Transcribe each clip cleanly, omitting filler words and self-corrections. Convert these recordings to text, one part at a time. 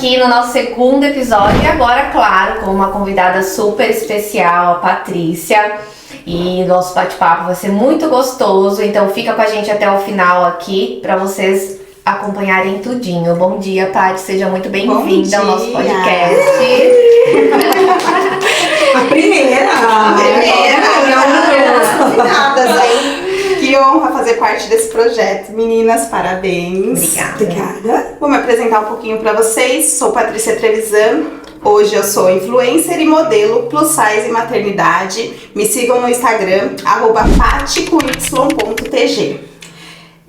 aqui no nosso segundo episódio e agora, claro, com uma convidada super especial, a Patrícia. E nosso bate-papo vai ser muito gostoso, então fica com a gente até o final aqui pra vocês acompanharem tudinho. Bom dia, Paty, seja muito bem-vinda ao nosso podcast. A primeira. Que honra fazer parte desse projeto. Meninas, parabéns. Obrigada. Vou me apresentar um pouquinho pra vocês. Sou Patrícia Trevisan. Hoje eu sou influencer e modelo plus size e maternidade. Me sigam no Instagram, @paty_tg.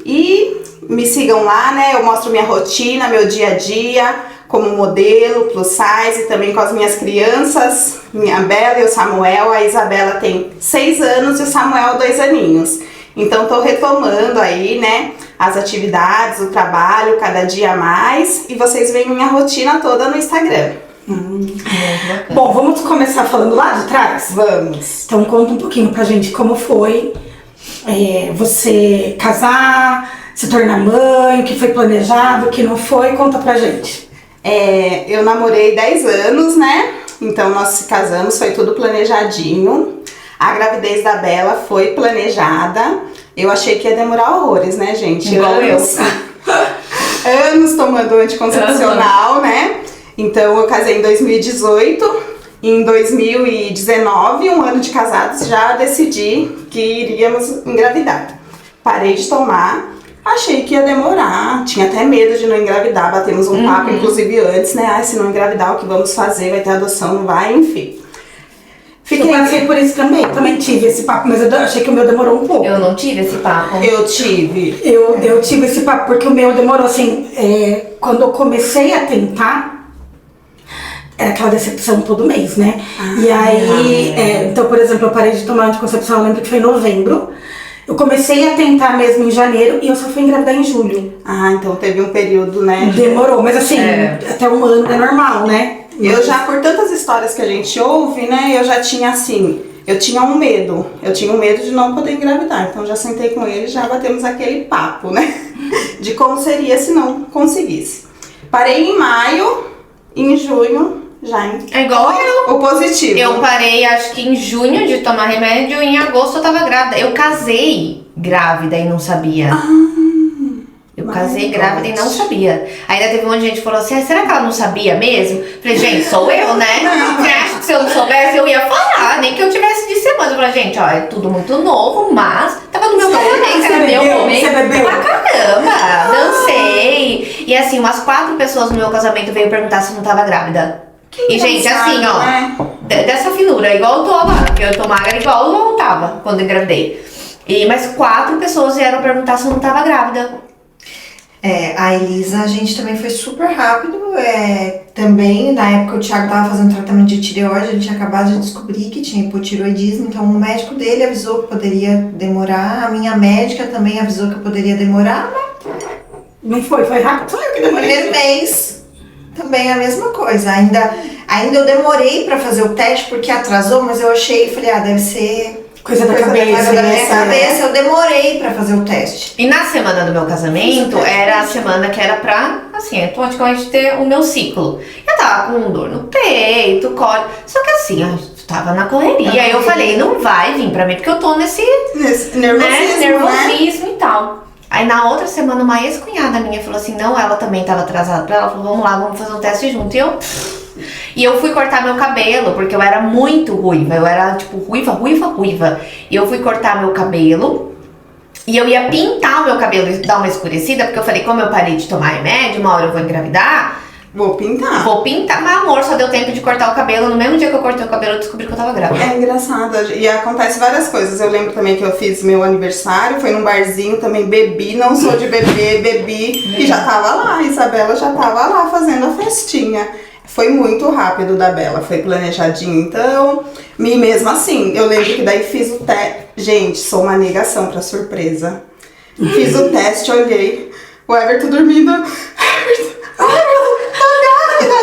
E me sigam lá, né? Eu mostro minha rotina, meu dia a dia como modelo, plus size, também com as minhas crianças, minha Bela e o Samuel. A Isabela tem 6 anos e o Samuel 2 aninhos. Então tô retomando aí, né, as atividades, o trabalho, cada dia mais. E vocês veem minha rotina toda no Instagram. Bom, vamos começar falando lá de trás? Vamos. Então conta um pouquinho pra gente como foi você casar, se tornar mãe, o que foi planejado, o que não foi, conta pra gente. Eu namorei 10 anos, né? Então nós se casamos, foi tudo planejadinho. A gravidez da Bela foi planejada. Eu achei que ia demorar horrores, né, gente? Igual anos, anos tomando anticoncepcional, né? Então eu casei em 2018. Em 2019, um ano de casados, já decidi que iríamos engravidar. Parei de tomar. Achei que ia demorar, tinha até medo de não engravidar, batemos um papo, inclusive antes, né? Se não engravidar, o que vamos fazer? Vai ter adoção, não vai? Enfim. Eu passei por isso também tive esse papo, mas eu achei que o meu demorou um pouco. Eu não tive esse papo. Eu tive. Eu tive esse papo porque o meu demorou assim, quando eu comecei a tentar, era aquela decepção todo mês, né? E aí, então, por exemplo, eu parei de tomar anticoncepção, eu lembro que foi em novembro. Eu comecei a tentar mesmo em janeiro e eu só fui engravidar em julho. Então teve um período, né? Demorou, mas assim, até um ano é normal, né? Eu já, por tantas histórias que a gente ouve, né? Eu já tinha assim, eu tinha um medo. Eu tinha um medo de não poder engravidar. Então já sentei com ele, já batemos aquele papo, né? De como seria se não conseguisse. Parei em maio, em junho, já É igual eu. o positivo. Eu parei, acho que em junho de tomar remédio, em agosto eu tava grávida. Eu casei grávida e não sabia. Eu casei grávida e não sabia. Ainda teve um monte de gente que falou assim, será que ela não sabia mesmo? Falei, gente, sou eu, né? Você acha que se eu não soubesse, eu ia falar, nem que eu tivesse de semana. Eu falei, gente, ó, é tudo muito novo, mas tava no meu casamento, era meu momento. Você bebeu? Pra caramba, dancei. E assim, umas 4 pessoas no meu casamento veio perguntar se eu não tava grávida. E gente, assim, ó, dessa finura, igual eu tô agora, porque eu tô magra igual eu tava quando engravidei. Mas 4 pessoas vieram perguntar se eu não tava grávida. A Elisa, a gente também foi super rápido. Também, na época, o Thiago tava fazendo tratamento de tireoide, ele tinha acabado de descobrir que tinha hipotireoidismo, então o médico dele avisou que poderia demorar, a minha médica também avisou que eu poderia demorar, mas Não foi rápido, só eu que no demorei. primeiro mês também a mesma coisa. Ainda eu demorei pra fazer o teste porque atrasou, mas eu achei, falei, deve ser Coisa da cabeça, da minha cabeça, eu demorei pra fazer o teste. E na semana do meu casamento, era a semana que era pra, assim, automaticamente ter o meu ciclo. Eu tava com dor no peito, cólica, só que assim, eu tava na correria. Aí eu falei, não vai vir pra mim, porque eu tô nesse nervosismo e tal. Aí na outra semana, uma ex-cunhada minha falou assim, não, ela também tava atrasada pra ela, falou, vamos lá, vamos fazer um teste junto. E eu fui cortar meu cabelo, porque eu era muito ruiva. Eu era, tipo, ruiva. E eu fui cortar meu cabelo. E eu ia pintar o meu cabelo e dar uma escurecida, porque eu falei, como eu parei de tomar remédio, uma hora eu vou engravidar. Vou pintar. Mas amor, só deu tempo de cortar o cabelo. No mesmo dia que eu cortei o cabelo, eu descobri que eu tava grávida. É engraçado. E acontece várias coisas. Eu lembro também que eu fiz meu aniversário, foi num barzinho, também bebi, não sou de beber, bebi. E já tava lá, a Isabela já tava lá fazendo a festinha. Foi muito rápido da Bela, foi planejadinho, então, e mesmo assim, eu lembro que daí fiz o teste, gente, sou uma negação pra surpresa, fiz o teste, olhei, o Everton dormindo, Everton, tô grávida, né,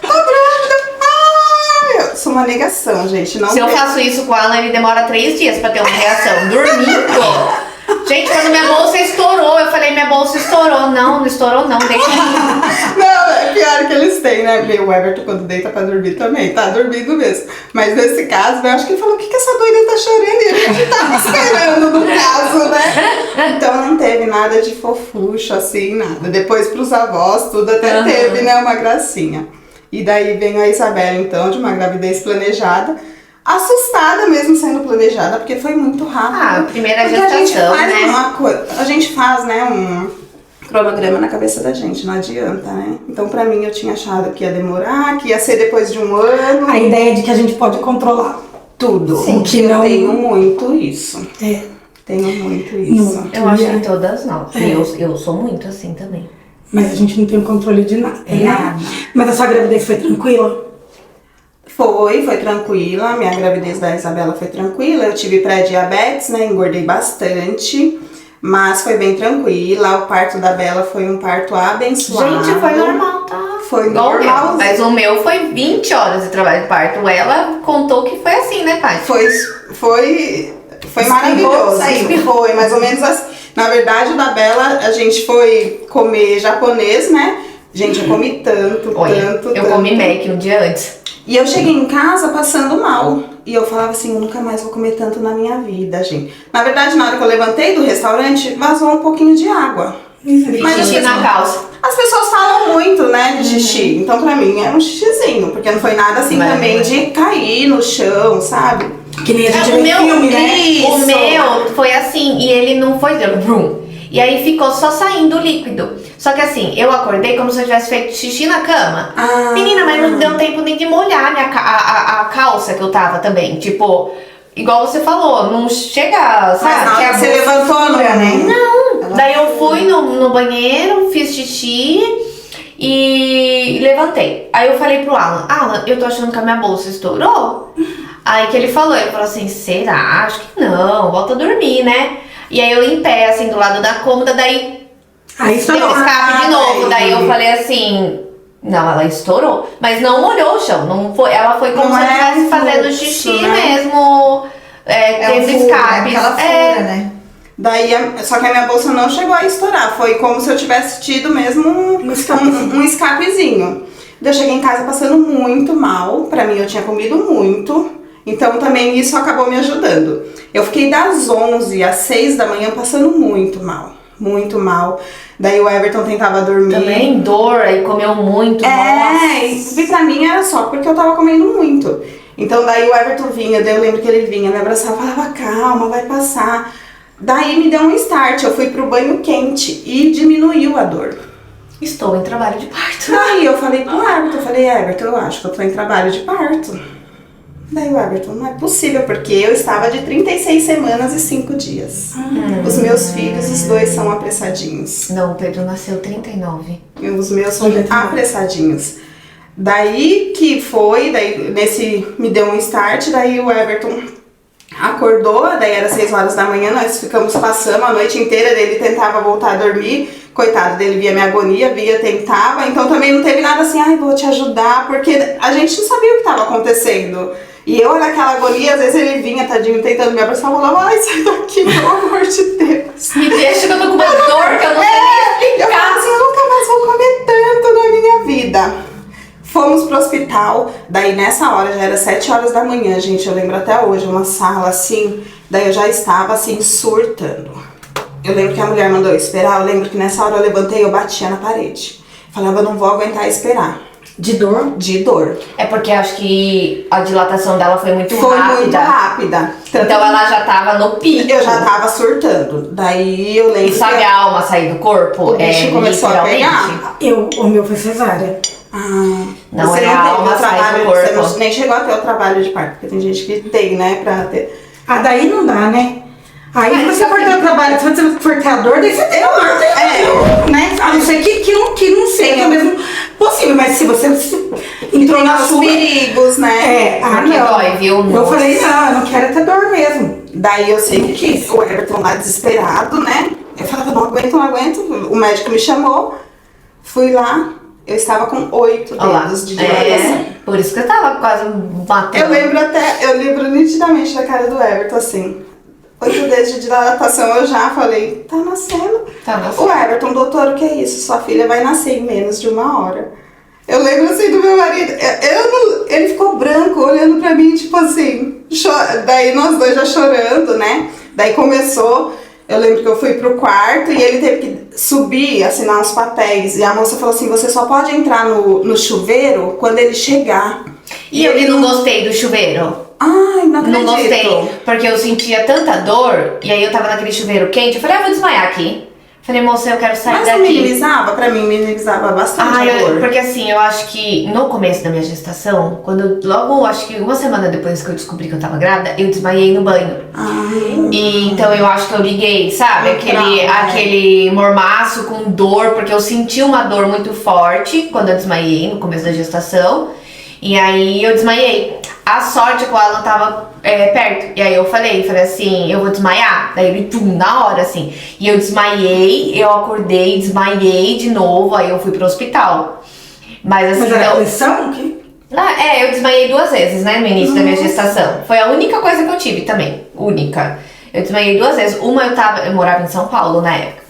tô grávida, eu sou uma negação, gente, não. Se eu faço isso com o Alan, ele demora 3 dias pra ter uma reação, dormindo. Gente, quando minha bolsa estourou, eu falei, minha bolsa estourou. Não estourou não, deixa aí. Não, é pior que eles têm, né? O Everton, quando deita pra dormir também, tá dormindo mesmo. Mas nesse caso, eu acho que ele falou, o que essa doida tá chorando? E a gente tava esperando no caso, né? Então não teve nada de fofucho, assim, nada. Depois pros avós, tudo até teve, né? Uma gracinha. E daí vem a Isabela, então, de uma gravidez planejada. Assustada mesmo sendo planejada, porque foi muito rápido. Ah, primeira porque gestação, a gente faz, né, um cronograma na cabeça da gente, não adianta, né? Então, pra mim, eu tinha achado que ia demorar, que ia ser depois de um ano. A ideia de que a gente pode controlar Tudo. Sim, que eu não... tenho muito isso. É. Tenho muito isso. Eu acho que todas não. Eu sou muito assim também. Mas a gente não tem o controle de nada, né? Nada. Mas a sua gravidez foi tranquila? Foi tranquila. Minha gravidez da Isabela foi tranquila. Eu tive pré-diabetes, né? Engordei bastante. Mas foi bem tranquila. O parto da Bela foi um parto abençoado. Gente, foi normal, tá? Foi Igual o meu. normal. Mas o meu foi 20 horas de trabalho de parto. Ela contou que foi assim, né, pai? Foi Espirrou, maravilhoso. saiu. Foi mais ou menos assim. Na verdade, o da Bela, a gente foi comer japonês, né? Gente, eu comi tanto. Eu comi Mac um dia antes. E eu cheguei em casa passando mal. E eu falava assim, eu nunca mais vou comer tanto na minha vida, gente. Na verdade, na hora que eu levantei do restaurante, vazou um pouquinho de água. Mas Xixi na calça. As pessoas falam muito, né, de xixi. Então, pra mim, é um xixizinho. Porque não foi nada assim também de cair no chão, sabe? Que nem a gente vê o em meu, filme, né? o meu foi assim, e ele não foi brum. E aí ficou só saindo o líquido. Só que assim, eu acordei como se eu tivesse feito xixi na cama. Menina, mas não deu tempo nem de molhar a calça que eu tava também. Tipo, igual você falou, não chega, sabe? Mas na hora que você levantou, né? Não. Daí eu fui no banheiro, fiz xixi e levantei. Aí eu falei pro Alan, eu tô achando que a minha bolsa estourou. Aí que ele falou assim, será? Acho que não, volta a dormir, né? E aí eu em pé, assim, do lado da cômoda, daí Aí deu estourou. escape de novo. Daí eu falei assim, não, ela estourou. Mas não molhou o chão, não foi, ela foi como Não se ela é estivesse fazendo fluxo, xixi né? mesmo, tendo escape. Aquela fura, né? Daí, só que a minha bolsa não chegou a estourar. Foi como se eu tivesse tido mesmo um escapezinho. Daí eu cheguei em casa passando muito mal. Pra mim, eu tinha comido muito. Então, também isso acabou me ajudando. Eu fiquei das 11 às 6 da manhã passando muito mal. Muito mal. Daí o Everton tentava dormir. Também dor, aí comeu muito, E pra mim era só porque eu tava comendo muito. Então daí o Everton vinha, daí eu lembro que ele vinha, me abraçava, falava, calma, vai passar. Daí me deu um start, eu fui pro banho quente e diminuiu a dor. Estou em trabalho de parto. Daí eu falei pro Everton, eu acho que eu tô em trabalho de parto. Daí o Everton, não é possível, porque eu estava de 36 semanas e 5 dias. Os meus filhos, os dois são apressadinhos. Não, o Pedro nasceu 39. E os meus são apressadinhos. Daí que foi, me deu um start, daí o Everton acordou, daí era 6 horas da manhã, nós ficamos passando a noite inteira, ele tentava voltar a dormir. Coitado dele, via minha agonia, tentava, então também não teve nada assim, vou te ajudar, porque a gente não sabia o que estava acontecendo. E eu, naquela agonia, às vezes ele vinha, tadinho, tentando me abraçar, eu falava, sai daqui, pelo amor de Deus. Me deixa que eu tô com uma dor que eu não sei nem Eu explicar. falava assim, eu nunca mais vou comer tanto na minha vida. Fomos pro hospital, daí nessa hora, já era 7 horas da manhã, gente, eu lembro até hoje, uma sala assim, daí eu já estava assim, surtando. Eu lembro que a mulher mandou eu esperar, eu lembro que nessa hora eu levantei, eu batia na parede. Falava, eu não vou aguentar esperar. De dor? De dor. É porque acho que a dilatação dela foi muito Foi rápida. muito rápida. Tanto Então ela já tava no pico. eu já tava surtando. Daí eu lembro E sabe que a alma sair do corpo? o bicho começou a pegar. O meu foi cesárea. Não, você é a não teve alma o sai do trabalho, corpo. você nem chegou a ter o trabalho de parto, porque tem gente que tem, né, pra ter. Daí não dá, né? Aí se você for ter o trabalho, se você for ter a dor, daí você tem a dor, né? A não ser que não seja mesmo possível, mas se você entrou na Os sua... perigos, né? Porque dói, viu? Eu Nossa. falei, não, eu não quero ter dor mesmo. Daí eu sei que o Everton lá desesperado, né? Eu falava, não aguento. O médico me chamou, fui lá, eu estava com 8 Olha lá. dedos de dilatação. Por isso que eu tava quase batendo. Eu lembro nitidamente da cara do Everton, assim. 8 meses de dilatação, eu já falei, tá nascendo. Tá nascendo. O Everton, doutor, o que é isso? Sua filha vai nascer em menos de 1 hora. Eu lembro assim do meu marido, ele ficou branco olhando pra mim, tipo assim, daí nós dois já chorando, né? Daí começou, eu lembro que eu fui pro quarto e ele teve que subir, assinar uns papéis. E a moça falou assim, você só pode entrar no chuveiro quando ele chegar. E eu que não gostei do chuveiro. Ai, não acredito. Não gostei, porque eu sentia tanta dor, e aí eu tava naquele chuveiro quente, eu falei, vou desmaiar aqui. Falei, moça, eu quero sair Mas daqui. não minimizava? Pra mim, minimizava bastante a dor. Porque assim, eu acho que no começo da minha gestação, logo, acho que 1 semana depois que eu descobri que eu tava grávida, eu desmaiei no banho. E então eu acho que eu liguei, sabe? Aquele mormaço com dor, porque eu senti uma dor muito forte quando eu desmaiei no começo da gestação. E aí eu desmaiei. A sorte é que o Alan tava perto. E aí eu falei assim, eu vou desmaiar. Daí ele, na hora, assim. E eu desmaiei, eu acordei, desmaiei de novo. Aí eu fui pro hospital. Mas assim, Mas era pressão? eu desmaiei 2 vezes, né, no início da minha gestação. Foi a única coisa que eu tive também. Única. Eu desmaiei 2 vezes. Uma eu morava em São Paulo na época.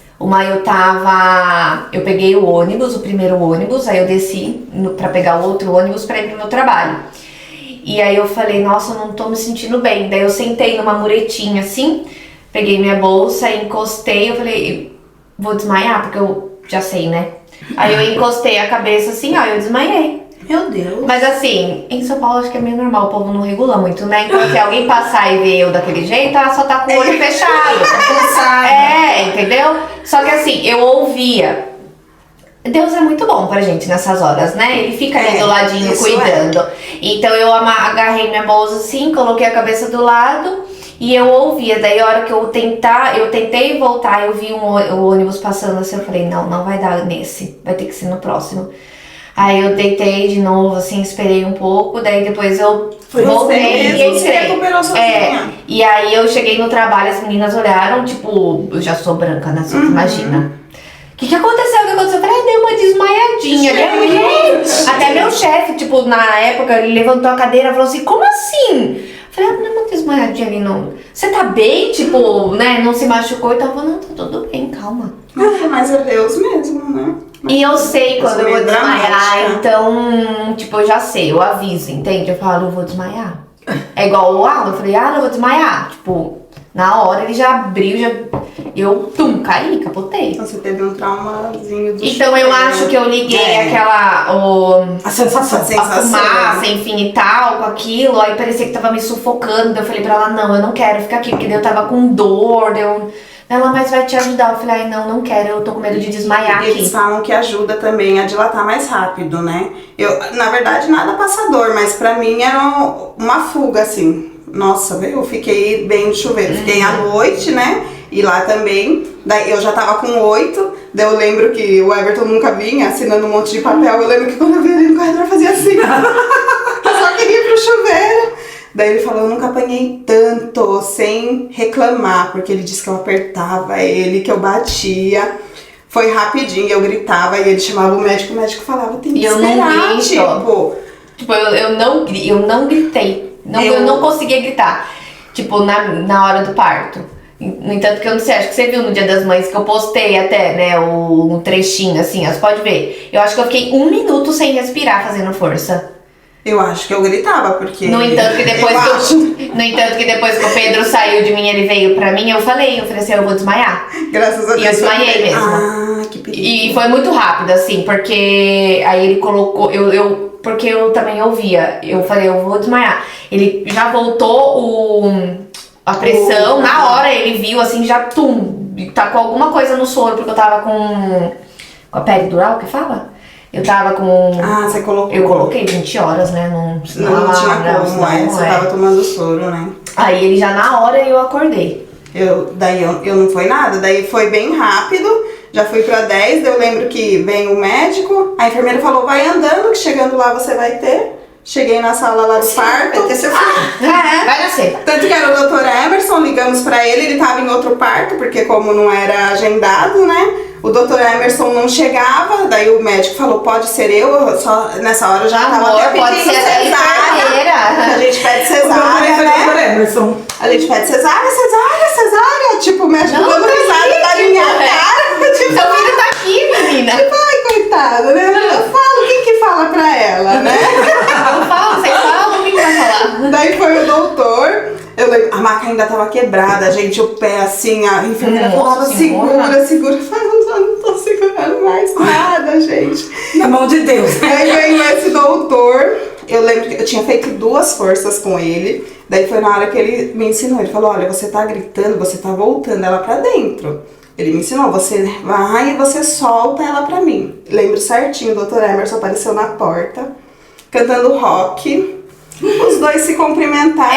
Eu peguei o ônibus, o primeiro ônibus, aí eu desci pra pegar o outro ônibus pra ir pro meu trabalho. E aí eu falei, nossa, eu não tô me sentindo bem. Daí eu sentei numa muretinha assim, peguei minha bolsa, encostei, eu falei, vou desmaiar, porque eu já sei, né? Aí eu encostei a cabeça assim, ó, eu desmaiei. Meu Deus. Mas assim, em São Paulo acho que é meio normal, o povo não regula muito, né? Então se alguém passar e ver eu daquele jeito, ela só tá com o olho fechado. Entendeu? Só que assim, eu ouvia. Deus é muito bom pra gente nessas horas, né? Ele fica ali do ladinho cuidando. Então eu agarrei minha bolsa assim, coloquei a cabeça do lado e eu ouvia. Daí a hora que eu tentei voltar, eu vi o ônibus passando assim, eu falei, não vai dar nesse, vai ter que ser no próximo. Aí eu deitei de novo, assim, esperei um pouco, daí depois eu voltei e entrei. E aí eu cheguei no trabalho, as meninas olharam, tipo, eu já sou branca, né? Você imagina. O que aconteceu? Eu falei, dei uma desmaiadinha. Até meu chefe, tipo, na época, ele levantou a cadeira e falou assim, como assim? Eu falei, não é uma desmaiadinha ali, não. Você tá bem? Tipo, né, não se machucou? Então eu falei, não, tá tudo bem, calma. Mas é Deus mesmo, né? E eu sei quando eu vou desmaiar, então, tipo, eu já sei, eu aviso, entende? Eu falo, eu vou desmaiar. É igual o Alan, eu falei, eu vou desmaiar. Tipo, na hora ele já abriu, eu, caí, capotei. Então você teve um traumazinho do Então eu acho que eu liguei A sensação. a fumaça, enfim, e tal, com aquilo, aí parecia que tava me sufocando. Daí eu falei pra ela, não, eu não quero ficar aqui, porque daí eu tava com dor, Ela, mas vai te ajudar. Eu falei, não quero, eu tô com medo de desmaiar aqui. Eles falam que ajuda também a dilatar mais rápido, né? Na verdade, nada passador, mas pra mim era uma fuga, assim. Nossa, eu fiquei bem de chuveiro. Fiquei à noite, né? E lá também. Daí eu já tava com 8. Daí eu lembro que o Everton nunca vinha assinando um monte de papel. Eu lembro que quando eu vi ele no corredor, eu fazia assim. Eu só queria ir pro chuveiro. Daí ele falou, eu nunca apanhei tanto sem reclamar, porque ele disse que eu apertava ele, que eu batia. Foi rapidinho, eu gritava e ele chamava o médico falava, tem que esperar, Tipo, eu não gritei. Eu não conseguia gritar. Tipo, na hora do parto. No entanto que eu não sei, acho que você viu no Dia das Mães que eu postei até, né, um trechinho assim, você pode ver. Eu acho que eu fiquei 1 minuto sem respirar fazendo força. Eu acho que eu gritava, porque... No entanto que depois que o Pedro saiu de mim, ele veio pra mim, eu falei assim, eu vou desmaiar. Graças a Deus. E eu desmaiei mesmo. Ah, que perigo. E foi muito rápido, assim, porque aí ele colocou, porque eu também ouvia, eu falei, eu vou desmaiar. Ele já voltou a pressão, na hora ele viu, assim, já tacou alguma coisa no soro, porque eu tava com a pele dural, que fala? Eu tava com... Ah, você colocou. Eu coloquei 20 horas, né? Não tinha como, você tava tomando soro, né? Aí ele já na hora eu acordei. Daí eu não foi nada, daí foi bem rápido, já fui pra 10, daí eu lembro que vem o médico, a enfermeira falou, vai andando, que chegando lá você vai ter. Cheguei na sala lá do parto. Vai ter seu filho. Vai nascer. Tanto que era o Dr. Emerson, ligamos pra ele tava em outro parto, porque como não era agendado, né? O Dr. Emerson não chegava, daí o médico falou, pode ser eu, só nessa hora eu já tava até pode pedindo ser cesárea. A gente pede cesárea, né? Emerson. A gente pede cesárea, cesárea, cesárea. Tipo, me ajuda Não, dando tá risada da aqui, minha tipo, cara. Tipo, Seu filho tá aqui, menina. tipo, ai, coitada, né? Eu falo, quem que fala pra ela, né? Eu falo, vocês falam, quem vai falar? Daí foi o doutor. Eu lembro, a maca ainda tava quebrada, gente, o pé assim, a enfermeira falava, Nossa segura, segura. Eu falei, não tô segurando mais nada, gente. Na mão de Deus. Aí veio esse doutor, eu lembro que eu tinha feito 2 forças com ele. Daí foi na hora que ele me ensinou, ele falou, olha, você tá gritando, você tá voltando ela pra dentro. Ele me ensinou, você vai e você solta ela pra mim. Lembro certinho, o doutor Emerson apareceu na porta, cantando rock. Os dois se cumprimentaram.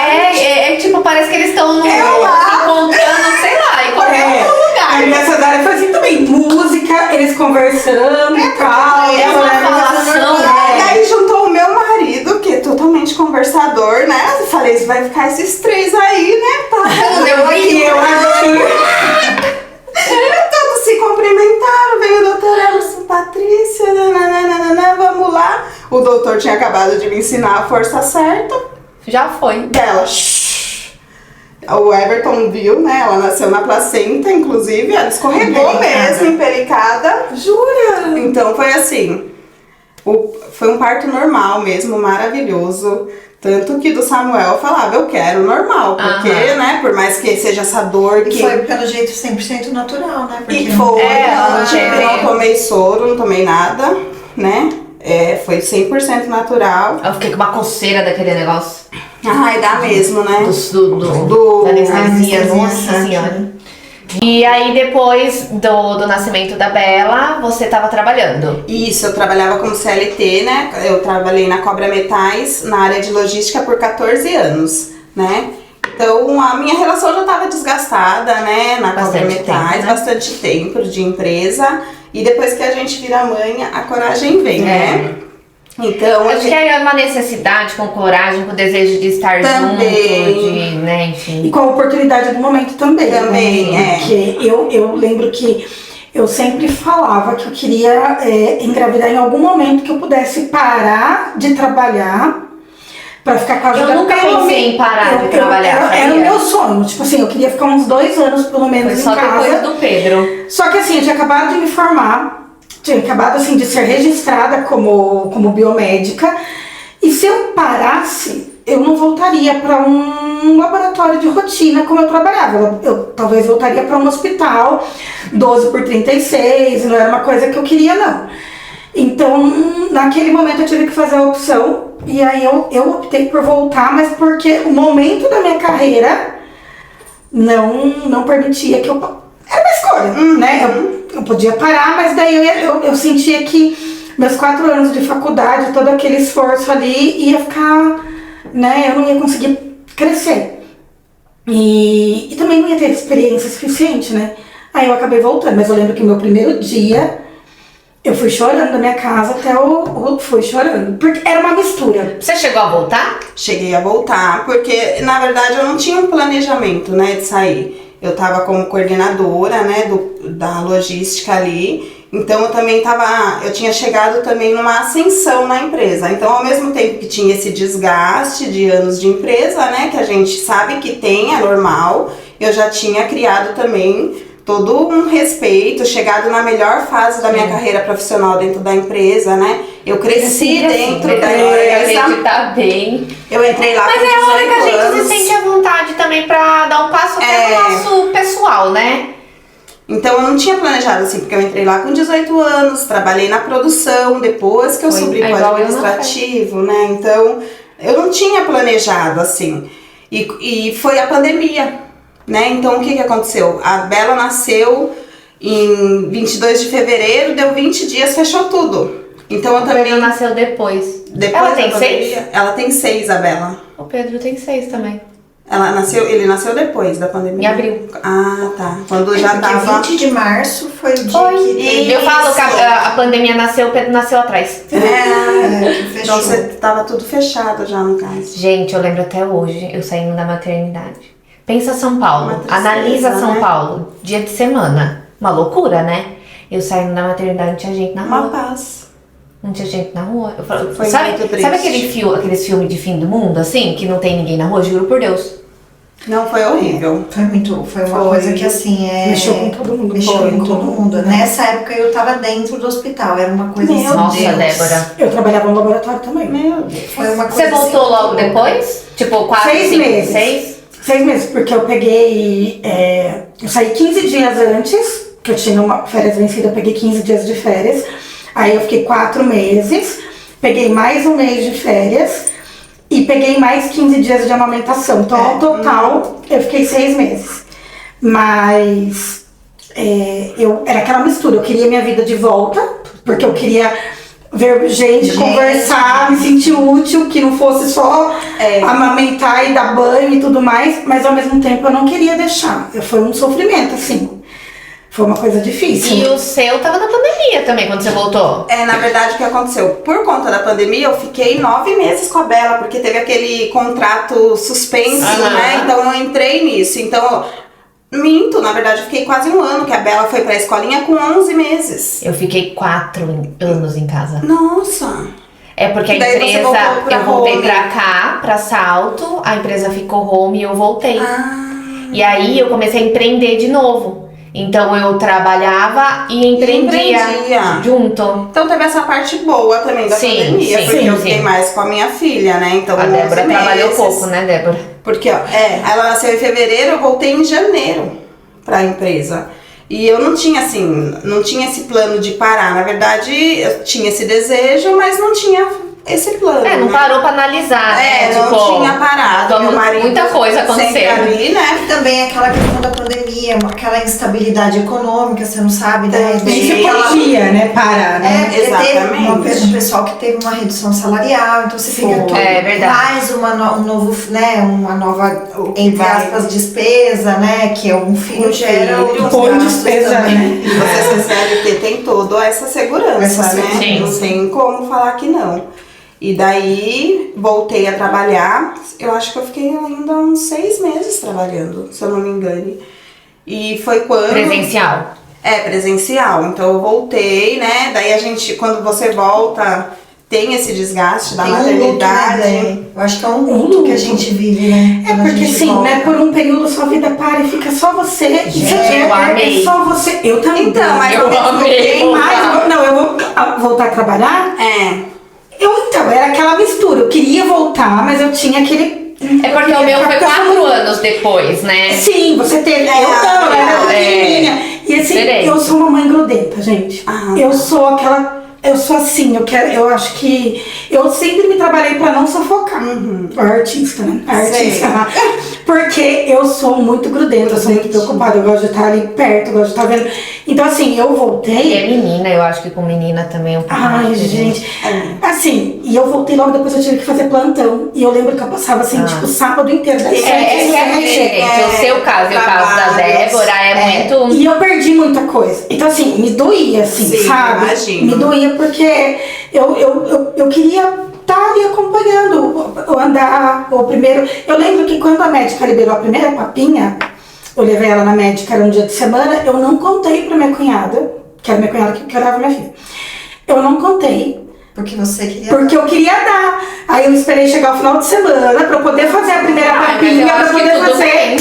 Tipo, parece que eles estão se encontrando, sei lá, em qualquer outro lugar. A nessa área foi assim também, música, eles conversando e tal. É uma falação. Daí juntou o meu marido, que é totalmente conversador, né? Eu falei, vai ficar esses 3 aí, né? Tá. Eu E eu aqui. Todos se cumprimentaram, veio o doutor Emerson, Patrícia, nananana, vamos lá. O doutor tinha acabado de me ensinar a força certa. Já foi. Dela, shhh. O Everton viu, né? Ela nasceu na placenta, inclusive, ela escorregou mesmo, empericada. Jura? Então foi assim, foi um parto normal mesmo, maravilhoso. Tanto que do Samuel eu falava, eu quero normal, porque, né, por mais que seja essa dor que... E foi pelo jeito 100% natural, né? Porque E foi, não não tomei soro, não tomei nada, né? Foi 100% natural. Eu fiquei com uma coceira daquele negócio. Ai, dá mesmo, né? Da anestesia, anestesia, nossa senhora. E aí depois do nascimento da Bela, você tava trabalhando. Isso, eu trabalhava como CLT, né? Eu trabalhei na Cobra Metais, na área de logística por 14 anos, né? Então a minha relação já estava desgastada, né? Na Cobra Metais, bastante tempo de empresa. E depois que a gente vira mãe, a coragem vem, né? Então, Acho que é uma necessidade, com coragem, com desejo de estar Também. junto, né, enfim. E com a oportunidade do momento também. Também, né? Porque eu lembro que eu sempre falava que eu queria engravidar em algum momento que eu pudesse parar de trabalhar pra ficar com a ajuda. Eu nunca pensei em parar de trabalhar. Era o meu sonho. Tipo assim, eu queria ficar uns 2 anos pelo menos Foi em só casa. depois do Pedro. Só que assim, eu tinha acabado de me formar, tinha acabado assim de ser registrada como biomédica. E se eu parasse, eu não voltaria para um laboratório de rotina como eu trabalhava. Eu talvez voltaria para um hospital 12/36, não era uma coisa que eu queria, não. Então, naquele momento eu tive que fazer a opção. E aí eu optei por voltar, mas porque o momento da minha carreira não permitia que eu... Era uma escolha, né? Eu podia parar, mas daí eu sentia que meus 4 anos de faculdade, todo aquele esforço ali ia ficar, né? Eu não ia conseguir crescer. E também não ia ter experiência suficiente, né? Aí eu acabei voltando, mas eu lembro que meu primeiro dia eu fui chorando da minha casa até fui chorando, porque era uma mistura. Você chegou a voltar? Cheguei a voltar, porque na verdade eu não tinha um planejamento, né, de sair. Eu tava como coordenadora, né, da logística ali. Então eu tinha chegado também numa ascensão na empresa. Então, ao mesmo tempo que tinha esse desgaste de anos de empresa, né, que a gente sabe que tem, é normal, eu já tinha criado também todo um respeito, chegado na melhor fase da minha carreira profissional dentro da empresa, né? Eu cresci dentro da empresa. A gente tá bem. Eu entrei lá Mas com 18 é a hora que a gente anos. se sente à vontade também pra dar um passo pelo nosso pessoal, né? Então eu não tinha planejado assim, porque eu entrei lá com 18 anos, trabalhei na produção, depois que eu subi pro administrativo, né? Então eu não tinha planejado assim. E foi a pandemia, né? Então o que aconteceu? A Bela nasceu em 22 de fevereiro, deu 20 dias, fechou tudo. Então eu também... Pedro nasceu depois. Ela tem 6? Ela tem 6, a Bela. O Pedro tem 6 também. Ele nasceu depois da pandemia. Em abril. Ah, tá. Quando já Porque tava... 20 de março foi o dia Foi. que... Eu falo que a pandemia nasceu, o Pedro nasceu atrás. Então você tava tudo fechado já, no caso. Gente, eu lembro até hoje, eu saindo da maternidade. Pensa São Paulo, Uma tristeza, analisa São né? Paulo, dia de semana. Uma loucura, né? Eu saindo da maternidade, não tinha gente na Uma rua. paz. Não tinha gente na rua. Eu falo, Foi sabe muito triste. sabe aqueles filmes de fim do mundo, assim? Que não tem ninguém na rua? Juro por Deus. Não, foi horrível. Foi uma coisa que assim, Mexeu com todo mundo. Mexeu Foi, com todo mundo. Nessa época eu tava dentro do hospital, era uma coisa Meu assim. Nossa, Deus. Débora. Eu trabalhava no laboratório também. Meu Deus. Foi uma coisa Você voltou assim, logo depois? Tipo, 4, 6 5, meses. 6? 6 meses, porque eu peguei. Eu saí 15 dias antes, que eu tinha uma férias vencida, eu peguei 15 dias de férias. Aí eu fiquei 4 meses, peguei mais um mês de férias e peguei mais 15 dias de amamentação. Então, ao total, eu fiquei 6 meses. Mas era aquela mistura, eu queria minha vida de volta, porque eu queria ver gente, conversar, me sentir útil, que não fosse só amamentar e dar banho e tudo mais, mas ao mesmo tempo eu não queria deixar. Foi um sofrimento, assim. Foi uma coisa difícil. E o seu tava na pandemia também, quando você voltou. Na verdade, o que aconteceu? Por conta da pandemia, eu fiquei 9 meses com a Bela, porque teve aquele contrato suspenso, né? Então eu entrei nisso. Então, minto, na verdade, eu fiquei quase um ano, que a Bela foi pra escolinha com 11 meses. Eu fiquei 4 anos em casa. Nossa! É porque a Daí você empresa, voltou pra eu voltei home. pra cá, pra Salto, a empresa ficou home e eu voltei. E aí eu comecei a empreender de novo. Então eu trabalhava e empreendia junto. Então teve essa parte boa também da pandemia, porque eu fiquei mais com a minha filha, né? Então, A Débora 11 trabalhou meses. pouco, né, Débora? Porque, ela nasceu em fevereiro, eu voltei em janeiro pra empresa. E eu não tinha esse plano de parar. Na verdade, eu tinha esse desejo, mas não tinha esse plano. Não parou pra analisar, né? Não tinha parado. Meu marido muita coisa sempre aconteceu. ali, né? E também aquela questão da pandemia, aquela instabilidade econômica, você não sabe, né? Nem se podia, né, parar, né? Exatamente. Teve um pessoal que teve uma redução salarial, então você fica tudo verdade. mais um novo, né, uma nova, entre aspas, despesa, né, que é um filho gera outros Põe gastos despesa, também. né? E você ser CLT tem toda essa segurança, né? Sim. Não tem como falar que não. E daí, voltei a trabalhar. Eu acho que eu fiquei ainda uns 6 meses trabalhando, se eu não me engane. E foi quando... Presencial. Presencial. Então, eu voltei, né? Daí, quando você volta, tem esse desgaste da Tem maternidade. Um luto, né? Eu acho que é um luto que a gente vive, né? É Quando a porque gente assim, volta. né, por um período sua vida para e fica só você. E você eu amei. é só você. Eu também. Então, mas Eu amei. Eu vou voltar a trabalhar. Era aquela mistura. Eu queria voltar, mas eu tinha aquele... É porque o meu foi 4 anos depois, né? Sim, você teve. Eu não, era pequenininha. E assim, Diferente. eu sou uma mãe grudenta, gente. Eu sou aquela... Eu sou assim, eu acho que... Eu sempre me trabalhei pra não sufocar. Artista, né? Artista. Porque eu sou muito grudenta, eu sou muito preocupada. Eu gosto de estar ali perto, eu gosto de estar vendo. Então assim, eu voltei... E é menina, eu acho que com menina também é um pouco Ai, mais gente. Assim, e eu voltei logo depois, eu tive que fazer plantão. E eu lembro que eu passava assim, tipo, sábado inteiro, das 7 às 7. O seu caso e o caso da Débora é muito... E eu perdi muita coisa. Então, assim, me doía, assim, Sim, sabe? imagino. Me doía porque eu queria estar ali acompanhando, ou andar, ou primeiro... Eu lembro que quando a médica liberou a primeira papinha, eu levei ela na médica, era um dia de semana, eu não contei pra minha cunhada, que era minha cunhada que orava minha filha. Eu não contei. Porque você queria... Porque eu queria dar. Aí eu esperei chegar o final de semana pra poder fazer a primeira papinha, pra poder fazer.